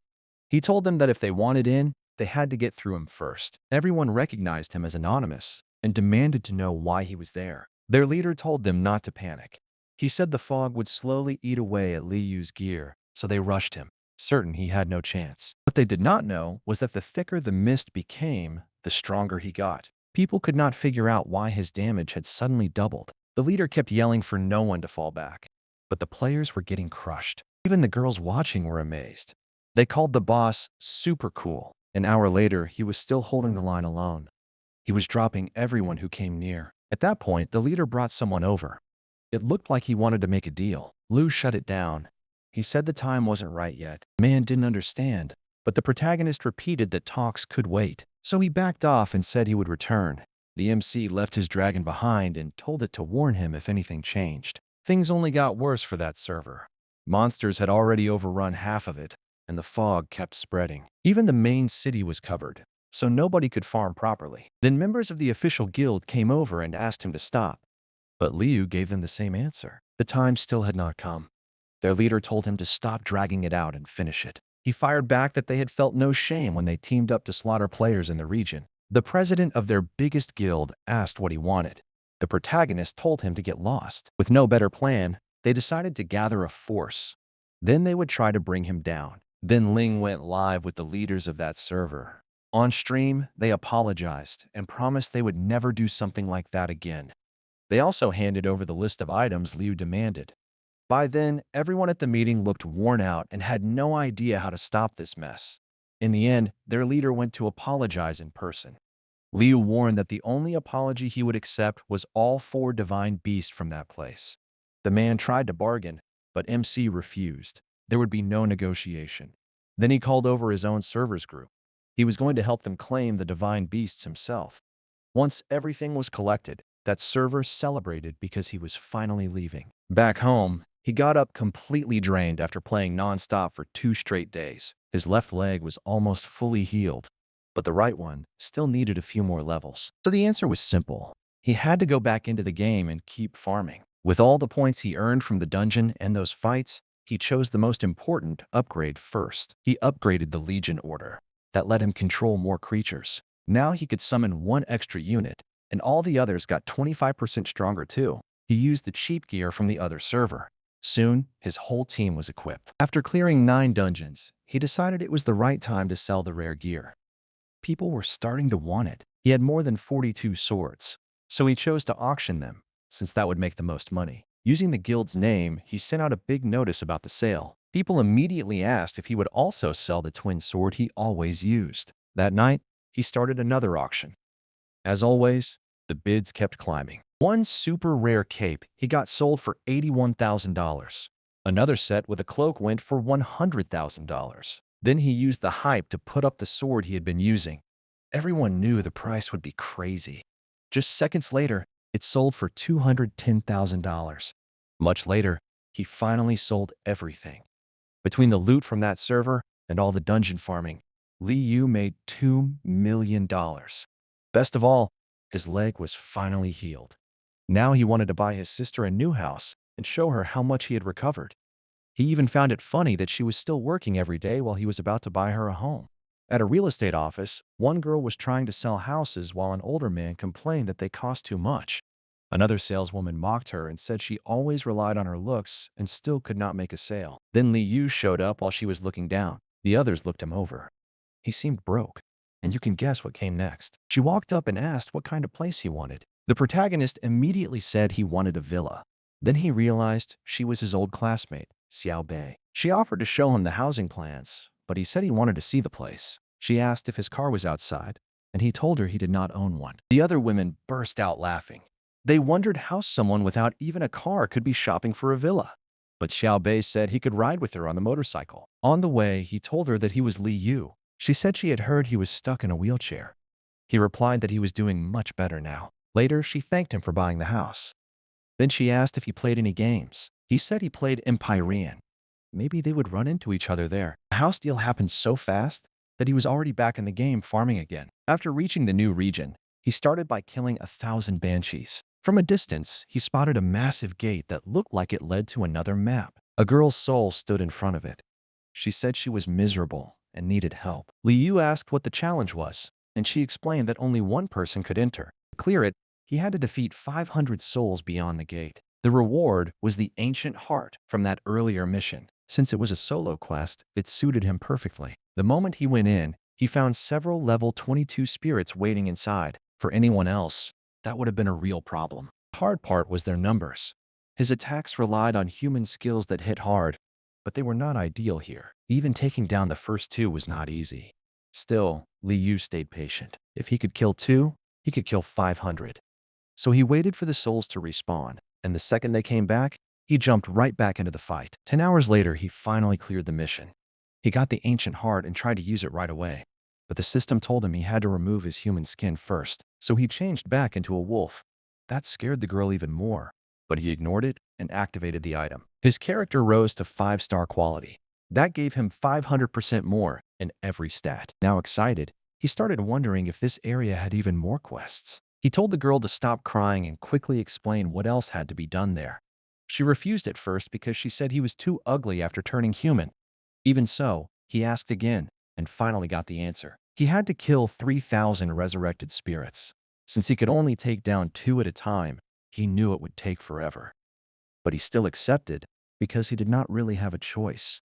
He told them that if they wanted in, they had to get through him first. Everyone recognized him as anonymous and demanded to know why he was there. Their leader told them not to panic. He said the fog would slowly eat away at Li Yu's gear, so they rushed him, certain he had no chance. What they did not know was that the thicker the mist became, the stronger he got. People could not figure out why his damage had suddenly doubled. The leader kept yelling for no one to fall back, but the players were getting crushed. Even the girls watching were amazed. They called the boss super cool. An hour later, he was still holding the line alone. He was dropping everyone who came near. At that point, the leader brought someone over. It looked like he wanted to make a deal. Lu shut it down. He said the time wasn't right yet. The man didn't understand, but the protagonist repeated that talks could wait. So he backed off and said he would return. The MC left his dragon behind and told it to warn him if anything changed. Things only got worse for that server. Monsters had already overrun half of it, and the fog kept spreading. Even the main city was covered, so nobody could farm properly. Then members of the official guild came over and asked him to stop. But Liu gave them the same answer. The time still had not come. Their leader told him to stop dragging it out and finish it. He fired back that they had felt no shame when they teamed up to slaughter players in the region. The president of their biggest guild asked what he wanted. The protagonist told him to get lost. With no better plan, they decided to gather a force. Then they would try to bring him down. Then Ling went live with the leaders of that server. On stream, they apologized and promised they would never do something like that again. They also handed over the list of items Liu demanded. By then, everyone at the meeting looked worn out and had no idea how to stop this mess. In the end, their leader went to apologize in person. Liu warned that the only apology he would accept was all 4 divine beasts from that place. The man tried to bargain, but MC refused. There would be no negotiation. Then he called over his own servers group. He was going to help them claim the divine beasts himself. Once everything was collected, that server celebrated because he was finally leaving. Back home, he got up completely drained after playing nonstop for 2 straight days. His left leg was almost fully healed, but the right one still needed a few more levels. So the answer was simple. He had to go back into the game and keep farming. With all the points he earned from the dungeon and those fights, he chose the most important upgrade first. He upgraded the Legion Order. That let him control more creatures. Now he could summon 1 extra unit, and all the others got 25% stronger too. He used the cheap gear from the other server. Soon, his whole team was equipped. After clearing 9 dungeons, he decided it was the right time to sell the rare gear. People were starting to want it. He had more than 42 swords, so he chose to auction them, since that would make the most money. Using the guild's name, he sent out a big notice about the sale. People immediately asked if he would also sell the twin sword he always used. That night, he started another auction. As always, the bids kept climbing. One super rare cape he got sold for $81,000. Another set with a cloak went for $100,000. Then he used the hype to put up the sword he had been using. Everyone knew the price would be crazy. Just seconds later, it sold for $210,000. Much later, he finally sold everything. Between the loot from that server and all the dungeon farming, Li Yu made $2 million. Best of all, his leg was finally healed. Now he wanted to buy his sister a new house and show her how much he had recovered. He even found it funny that she was still working every day while he was about to buy her a home. At a real estate office, one girl was trying to sell houses while an older man complained that they cost too much. Another saleswoman mocked her and said she always relied on her looks and still could not make a sale. Then Li Yu showed up while she was looking down. The others looked him over. He seemed broke, and you can guess what came next. She walked up and asked what kind of place he wanted. The protagonist immediately said he wanted a villa. Then he realized she was his old classmate, Xiao Bei. She offered to show him the housing plans, but he said he wanted to see the place. She asked if his car was outside, and he told her he did not own one. The other women burst out laughing. They wondered how someone without even a car could be shopping for a villa. But Xiao Bei said he could ride with her on the motorcycle. On the way, he told her that he was Li Yu. She said she had heard he was stuck in a wheelchair. He replied that he was doing much better now. Later, she thanked him for buying the house. Then she asked if he played any games. He said he played Empyrean. Maybe they would run into each other there. The house deal happened so fast that he was already back in the game farming again. After reaching the new region, he started by killing 1,000 banshees. From a distance, he spotted a massive gate that looked like it led to another map. A girl's soul stood in front of it. She said she was miserable and needed help. Li Yu asked what the challenge was, and she explained that only one person could enter. To clear it, he had to defeat 500 souls beyond the gate. The reward was the ancient heart from that earlier mission. Since it was a solo quest, it suited him perfectly. The moment he went in, he found several level 22 spirits waiting inside. For anyone else, that would have been a real problem. The hard part was their numbers. His attacks relied on human skills that hit hard, but they were not ideal here. Even taking down the first two was not easy. Still, Liu stayed patient. If he could kill two, he could kill 500. So he waited for the souls to respawn, and the second they came back, he jumped right back into the fight. 10 hours later, he finally cleared the mission. He got the ancient heart and tried to use it right away. But the system told him he had to remove his human skin first, so he changed back into a wolf. That scared the girl even more, but he ignored it and activated the item. His character rose to 5-star quality. That gave him 500% more in every stat. Now excited, he started wondering if this area had even more quests. He told the girl to stop crying and quickly explain what else had to be done there. She refused at first because she said he was too ugly after turning human. Even so, he asked again and finally got the answer. He had to kill 3,000 resurrected spirits. Since he could only take down 2 at a time, he knew it would take forever. But he still accepted because he did not really have a choice.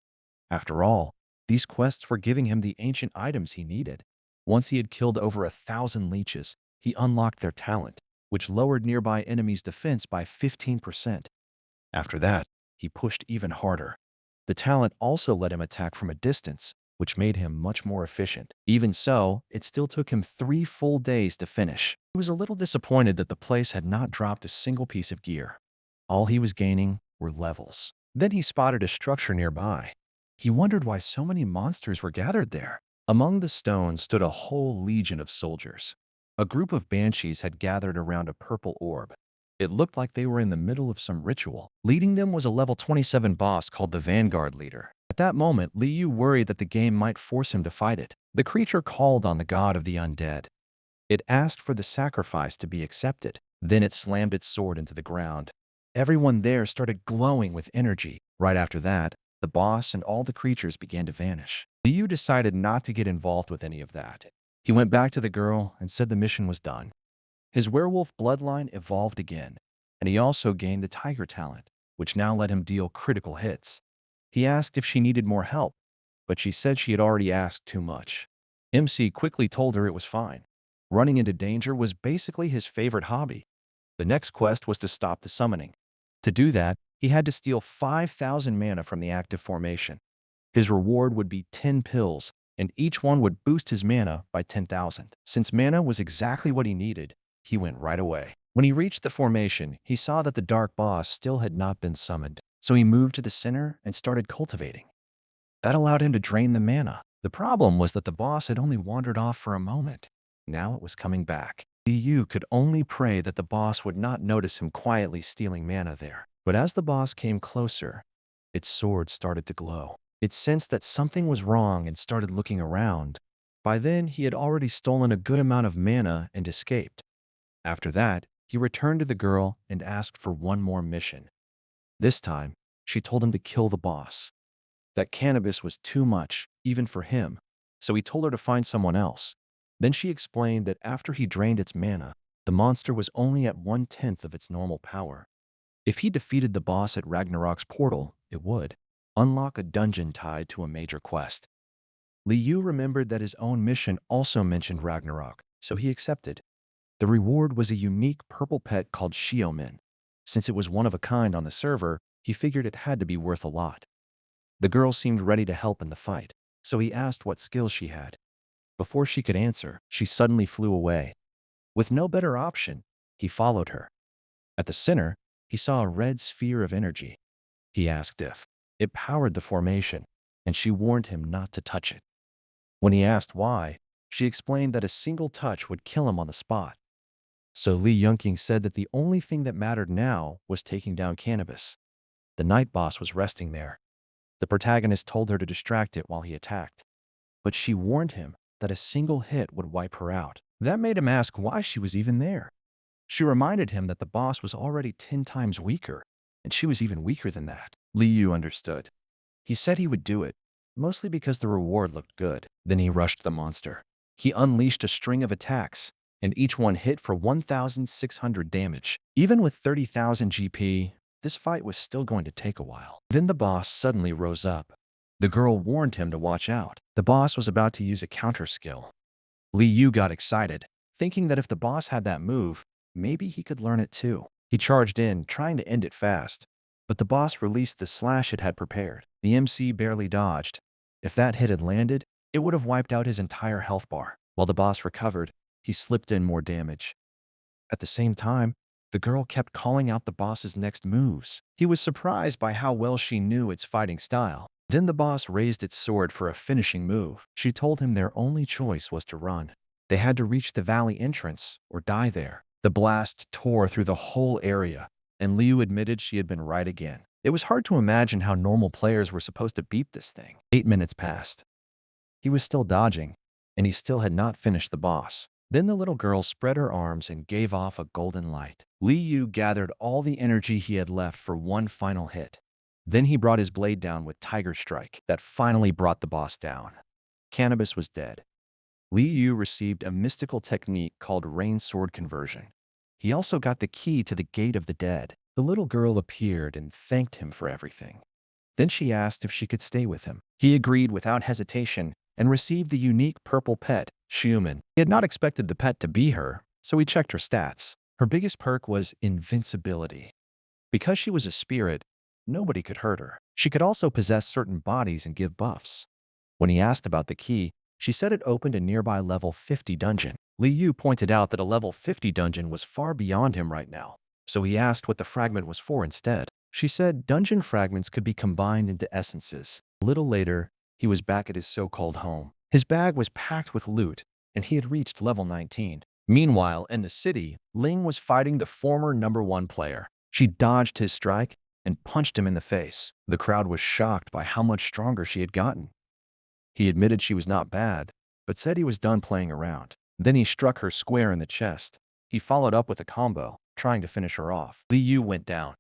After all, these quests were giving him the ancient items he needed. Once he had killed over 1,000 leeches, he unlocked their talent, which lowered nearby enemies' defense by 15%. After that, he pushed even harder. The talent also let him attack from a distance, which made him much more efficient. Even so, it still took him 3 full days to finish. He was a little disappointed that the place had not dropped a single piece of gear. All he was gaining were levels. Then he spotted a structure nearby. He wondered why so many monsters were gathered there. Among the stones stood a whole legion of soldiers. A group of banshees had gathered around a purple orb. It looked like they were in the middle of some ritual. Leading them was a level 27 boss called the Vanguard Leader. At that moment, Liu worried that the game might force him to fight it. The creature called on the god of the undead. It asked for the sacrifice to be accepted. Then it slammed its sword into the ground. Everyone there started glowing with energy. Right after that, the boss and all the creatures began to vanish. Liu decided not to get involved with any of that. He went back to the girl and said the mission was done. His werewolf bloodline evolved again, and he also gained the tiger talent, which now let him deal critical hits. He asked if she needed more help, but she said she had already asked too much. MC quickly told her it was fine. Running into danger was basically his favorite hobby. The next quest was to stop the summoning. To do that, he had to steal 5,000 mana from the active formation. His reward would be 10 pills, and each one would boost his mana by 10,000. Since mana was exactly what he needed, he went right away. When he reached the formation, he saw that the dark boss still had not been summoned, so he moved to the center and started cultivating. That allowed him to drain the mana. The problem was that the boss had only wandered off for a moment. Now it was coming back. Liu could only pray that the boss would not notice him quietly stealing mana there. But as the boss came closer, its sword started to glow. It sensed that something was wrong and started looking around. By then, he had already stolen a good amount of mana and escaped. After that, he returned to the girl and asked for one more mission. This time, she told him to kill the boss. That cannabis was too much, even for him, so he told her to find someone else. Then she explained that after he drained its mana, the monster was only at 1/10 of its normal power. If he defeated the boss at Ragnarok's portal, it would unlock a dungeon tied to a major quest. Liu remembered that his own mission also mentioned Ragnarok, so he accepted. The reward was a unique purple pet called Shiomin. Since it was one of a kind on the server, he figured it had to be worth a lot. The girl seemed ready to help in the fight, so he asked what skills she had. Before she could answer, she suddenly flew away. With no better option, he followed her. At the center, he saw a red sphere of energy. He asked if it powered the formation, and she warned him not to touch it. When he asked why, she explained that a single touch would kill him on the spot. So Li Yunqing said that the only thing that mattered now was taking down cannabis. The night boss was resting there. The protagonist told her to distract it while he attacked. But she warned him that a single hit would wipe her out. That made him ask why she was even there. She reminded him that the boss was already 10 times weaker, and she was even weaker than that. Liu understood. He said he would do it, mostly because the reward looked good. Then he rushed the monster. He unleashed a string of attacks, and each one hit for 1,600 damage. Even with 30,000 GP, this fight was still going to take a while. Then the boss suddenly rose up. The girl warned him to watch out. The boss was about to use a counter skill. Liu got excited, thinking that if the boss had that move, maybe he could learn it too. He charged in, trying to end it fast. But the boss released the slash it had prepared. The MC barely dodged. If that hit had landed, it would have wiped out his entire health bar. While the boss recovered, he slipped in more damage. At the same time, the girl kept calling out the boss's next moves. He was surprised by how well she knew its fighting style. Then the boss raised its sword for a finishing move. She told him their only choice was to run. They had to reach the valley entrance or die there. The blast tore through the whole area, and Liu admitted she had been right again. It was hard to imagine how normal players were supposed to beat this thing. 8 minutes passed. He was still dodging, and he still had not finished the boss. Then the little girl spread her arms and gave off a golden light. Liu gathered all the energy he had left for one final hit. Then he brought his blade down with Tiger Strike. That finally brought the boss down. Cannabis was dead. Liu received a mystical technique called Rain Sword Conversion. He also got the key to the Gate of the Dead. The little girl appeared and thanked him for everything. Then she asked if she could stay with him. He agreed without hesitation and received the unique purple pet, Schumann. He had not expected the pet to be her, so he checked her stats. Her biggest perk was invincibility. Because she was a spirit, nobody could hurt her. She could also possess certain bodies and give buffs. When he asked about the key, she said it opened a nearby level 50 dungeon. Liu pointed out that a level 50 dungeon was far beyond him right now, so he asked what the fragment was for instead. She said dungeon fragments could be combined into essences. A little later, he was back at his so-called home. His bag was packed with loot, and he had reached level 19. Meanwhile, in the city, Ling was fighting the former #1 player. She dodged his strike and punched him in the face. The crowd was shocked by how much stronger she had gotten. He admitted she was not bad, but said he was done playing around. Then he struck her square in the chest. He followed up with a combo, trying to finish her off. Liu went down.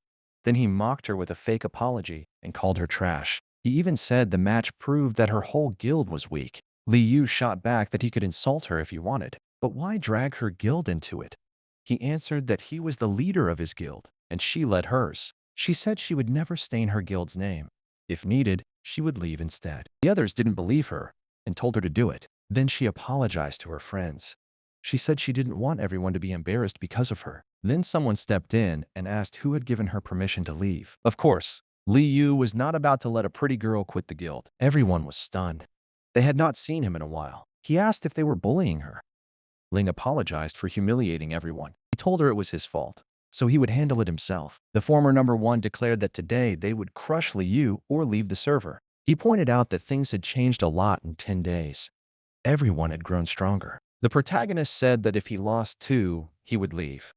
Then he mocked her with a fake apology and called her trash. He even said the match proved that her whole guild was weak. Liu shot back that he could insult her if he wanted, but why drag her guild into it? He answered that he was the leader of his guild, and she led hers. She said she would never stain her guild's name. If needed, she would leave instead. The others didn't believe her and told her to do it. Then she apologized to her friends. She said she didn't want everyone to be embarrassed because of her. Then someone stepped in and asked who had given her permission to leave. Of course, Liu was not about to let a pretty girl quit the guild. Everyone was stunned. They had not seen him in a while. He asked if they were bullying her. Ling apologized for humiliating everyone. He told her it was his fault, so he would handle it himself. The former #1 declared that today they would crush Liu or leave the server. He pointed out that things had changed a lot in 10 days. Everyone had grown stronger. The protagonist said that if he lost too, he would leave.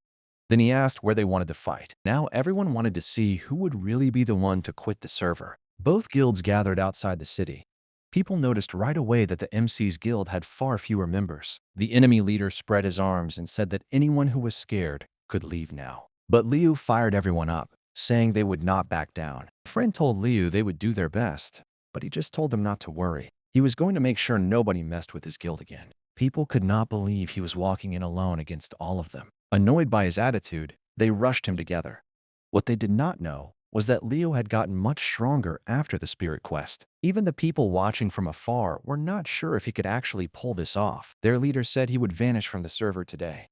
Then he asked where they wanted to fight. Now everyone wanted to see who would really be the one to quit the server. Both guilds gathered outside the city. People noticed right away that the MC's guild had far fewer members. The enemy leader spread his arms and said that anyone who was scared could leave now. But Liu fired everyone up, saying they would not back down. A friend told Liu they would do their best, but he just told them not to worry. He was going to make sure nobody messed with his guild again. People could not believe he was walking in alone against all of them. Annoyed by his attitude, they rushed him together. What they did not know was that Liu had gotten much stronger after the spirit quest. Even the people watching from afar were not sure if he could actually pull this off. Their leader said he would vanish from the server today,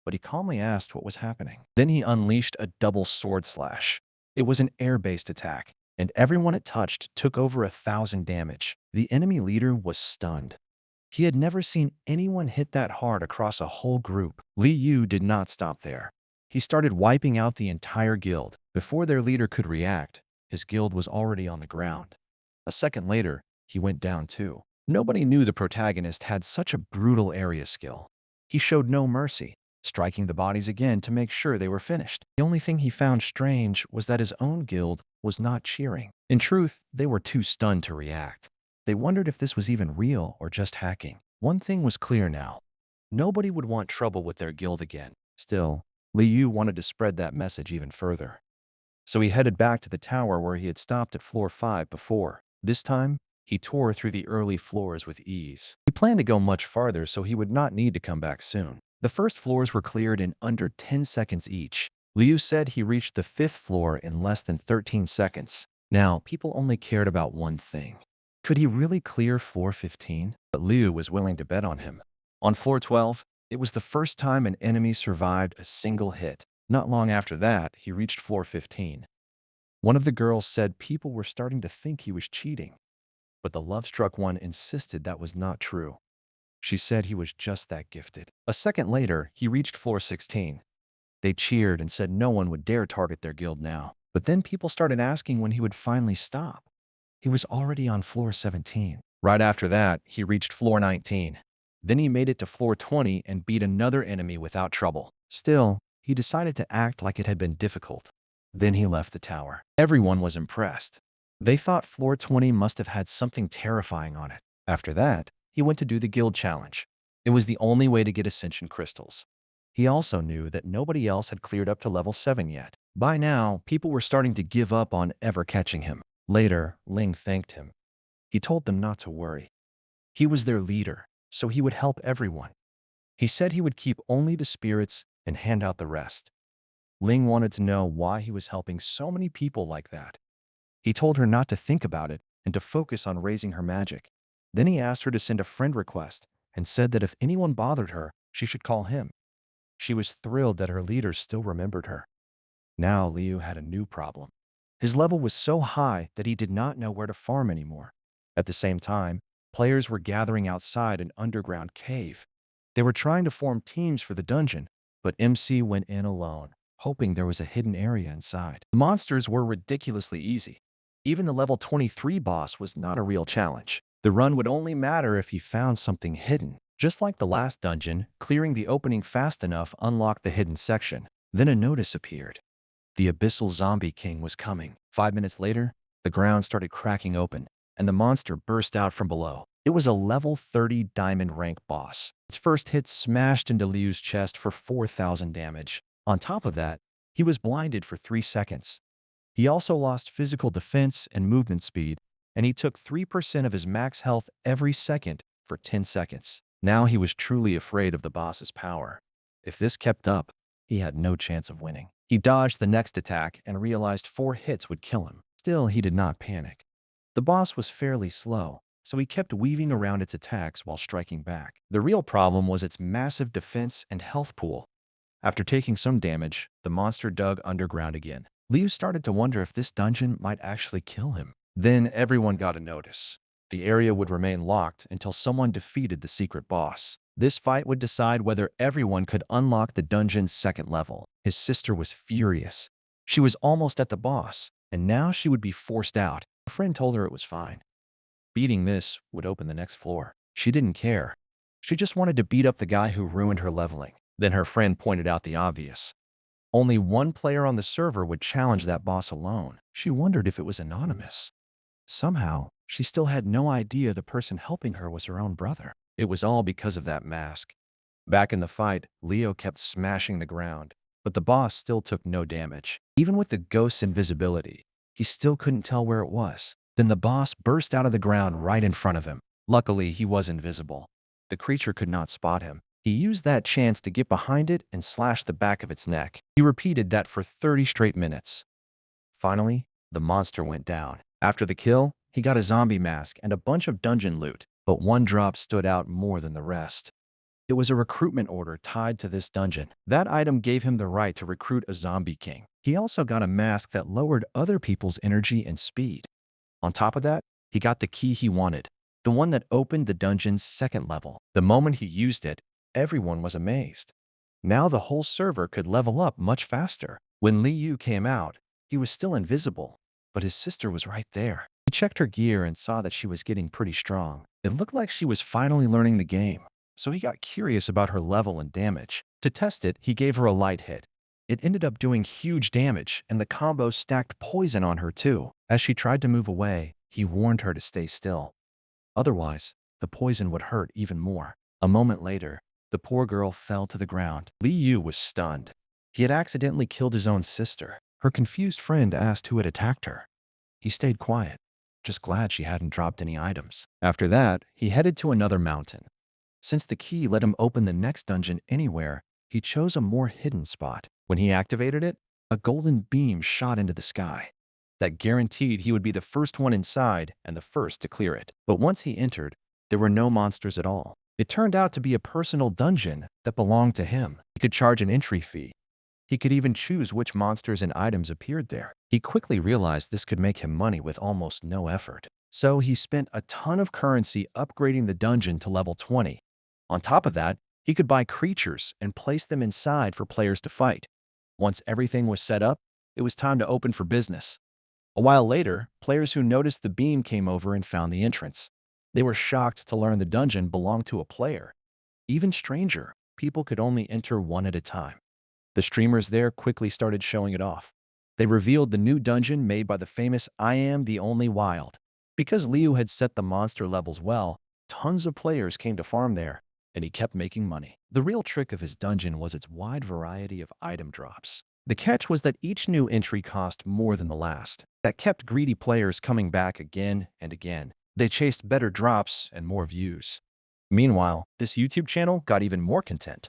but he calmly asked what was happening. Then he unleashed a double sword slash. It was an air-based attack, and everyone it touched took over 1,000 damage. The enemy leader was stunned. He had never seen anyone hit that hard across a whole group. Liu did not stop there. He started wiping out the entire guild. Before their leader could react, his guild was already on the ground. A second later, he went down too. Nobody knew the protagonist had such a brutal area skill. He showed no mercy, striking the bodies again to make sure they were finished. The only thing he found strange was that his own guild was not cheering. In truth, they were too stunned to react. They wondered if this was even real or just hacking. One thing was clear now. Nobody would want trouble with their guild again. Still, Liu wanted to spread that message even further. So he headed back to the tower where he had stopped at floor 5 before. This time, he tore through the early floors with ease. He planned to go much farther so he would not need to come back soon. The first floors were cleared in under 10 seconds each. Liu said he reached the 5th floor in less than 13 seconds. Now, people only cared about one thing. Could he really clear floor 15? But Liu was willing to bet on him. On floor 12, it was the first time an enemy survived a single hit. Not long after that, he reached floor 15. One of the girls said people were starting to think he was cheating, but the love-struck one insisted that was not true. She said he was just that gifted. A second later, he reached floor 16. They cheered and said no one would dare target their guild now. But then people started asking when he would finally stop. He was already on floor 17. Right after that, he reached floor 19. Then he made it to floor 20 and beat another enemy without trouble. Still, he decided to act like it had been difficult. Then he left the tower. Everyone was impressed. They thought floor 20 must have had something terrifying on it. After that, he went to do the guild challenge. It was the only way to get ascension crystals. He also knew that nobody else had cleared up to level 7 yet. By now, people were starting to give up on ever catching him. Later, Ling thanked him. He told them not to worry. He was their leader, so he would help everyone. He said he would keep only the spirits and hand out the rest. Ling wanted to know why he was helping so many people like that. He told her not to think about it and to focus on raising her magic. Then he asked her to send a friend request and said that if anyone bothered her, she should call him. She was thrilled that her leaders still remembered her. Now Liu had a new problem. His level was so high that he did not know where to farm anymore. At the same time, players were gathering outside an underground cave. They were trying to form teams for the dungeon, but MC went in alone, hoping there was a hidden area inside. The monsters were ridiculously easy. Even the level 23 boss was not a real challenge. The run would only matter if he found something hidden. Just like the last dungeon, clearing the opening fast enough unlocked the hidden section. Then a notice appeared. The abyssal zombie king was coming. 5 minutes later, the ground started cracking open, and the monster burst out from below. It was a level 30 diamond rank boss. Its first hit smashed into Liu's chest for 4,000 damage. On top of that, he was blinded for 3 seconds. He also lost physical defense and movement speed, and he took 3% of his max health every second for 10 seconds. Now he was truly afraid of the boss's power. If this kept up, he had no chance of winning. He dodged the next attack and realized 4 hits would kill him. Still, he did not panic. The boss was fairly slow, so he kept weaving around its attacks while striking back. The real problem was its massive defense and health pool. After taking some damage, the monster dug underground again. Liu started to wonder if this dungeon might actually kill him. Then everyone got a notice. The area would remain locked until someone defeated the secret boss. This fight would decide whether everyone could unlock the dungeon's second level. His sister was furious. She was almost at the boss, and now she would be forced out. A friend told her it was fine. Beating this would open the next floor. She didn't care. She just wanted to beat up the guy who ruined her leveling. Then her friend pointed out the obvious. Only one player on the server would challenge that boss alone. She wondered if it was anonymous. Somehow, she still had no idea the person helping her was her own brother. It was all because of that mask. Back in the fight, Leo kept smashing the ground, but the boss still took no damage. Even with the ghost's invisibility, he still couldn't tell where it was. Then the boss burst out of the ground right in front of him. Luckily, he was invisible. The creature could not spot him. He used that chance to get behind it and slash the back of its neck. He repeated that for 30 straight minutes. Finally, the monster went down. After the kill, he got a zombie mask and a bunch of dungeon loot, but one drop stood out more than the rest. It was a recruitment order tied to this dungeon. That item gave him the right to recruit a zombie king. He also got a mask that lowered other people's energy and speed. On top of that, he got the key he wanted, the one that opened the dungeon's second level. The moment he used it, everyone was amazed. Now the whole server could level up much faster. When Liu came out, he was still invisible, but his sister was right there. He checked her gear and saw that she was getting pretty strong. It looked like she was finally learning the game, so he got curious about her level and damage. To test it, he gave her a light hit. It ended up doing huge damage, and the combo stacked poison on her too. As she tried to move away, he warned her to stay still. Otherwise, the poison would hurt even more. A moment later, the poor girl fell to the ground. Liu was stunned. He had accidentally killed his own sister. Her confused friend asked who had attacked her. He stayed quiet, just glad she hadn't dropped any items. After that, he headed to another mountain. Since the key let him open the next dungeon anywhere, he chose a more hidden spot. When he activated it, a golden beam shot into the sky. That guaranteed he would be the first one inside and the first to clear it. But once he entered, there were no monsters at all. It turned out to be a personal dungeon that belonged to him. He could charge an entry fee. He could even choose which monsters and items appeared there. He quickly realized this could make him money with almost no effort. So he spent a ton of currency upgrading the dungeon to level 20. On top of that, he could buy creatures and place them inside for players to fight. Once everything was set up, it was time to open for business. A while later, players who noticed the beam came over and found the entrance. They were shocked to learn the dungeon belonged to a player. Even stranger, people could only enter one at a time. The streamers there quickly started showing it off. They revealed the new dungeon made by the famous I Am the Only Wild. Because Liu had set the monster levels well, tons of players came to farm there, and he kept making money. The real trick of his dungeon was its wide variety of item drops. The catch was that each new entry cost more than the last. That kept greedy players coming back again and again. They chased better drops and more views. Meanwhile, this YouTube channel got even more content.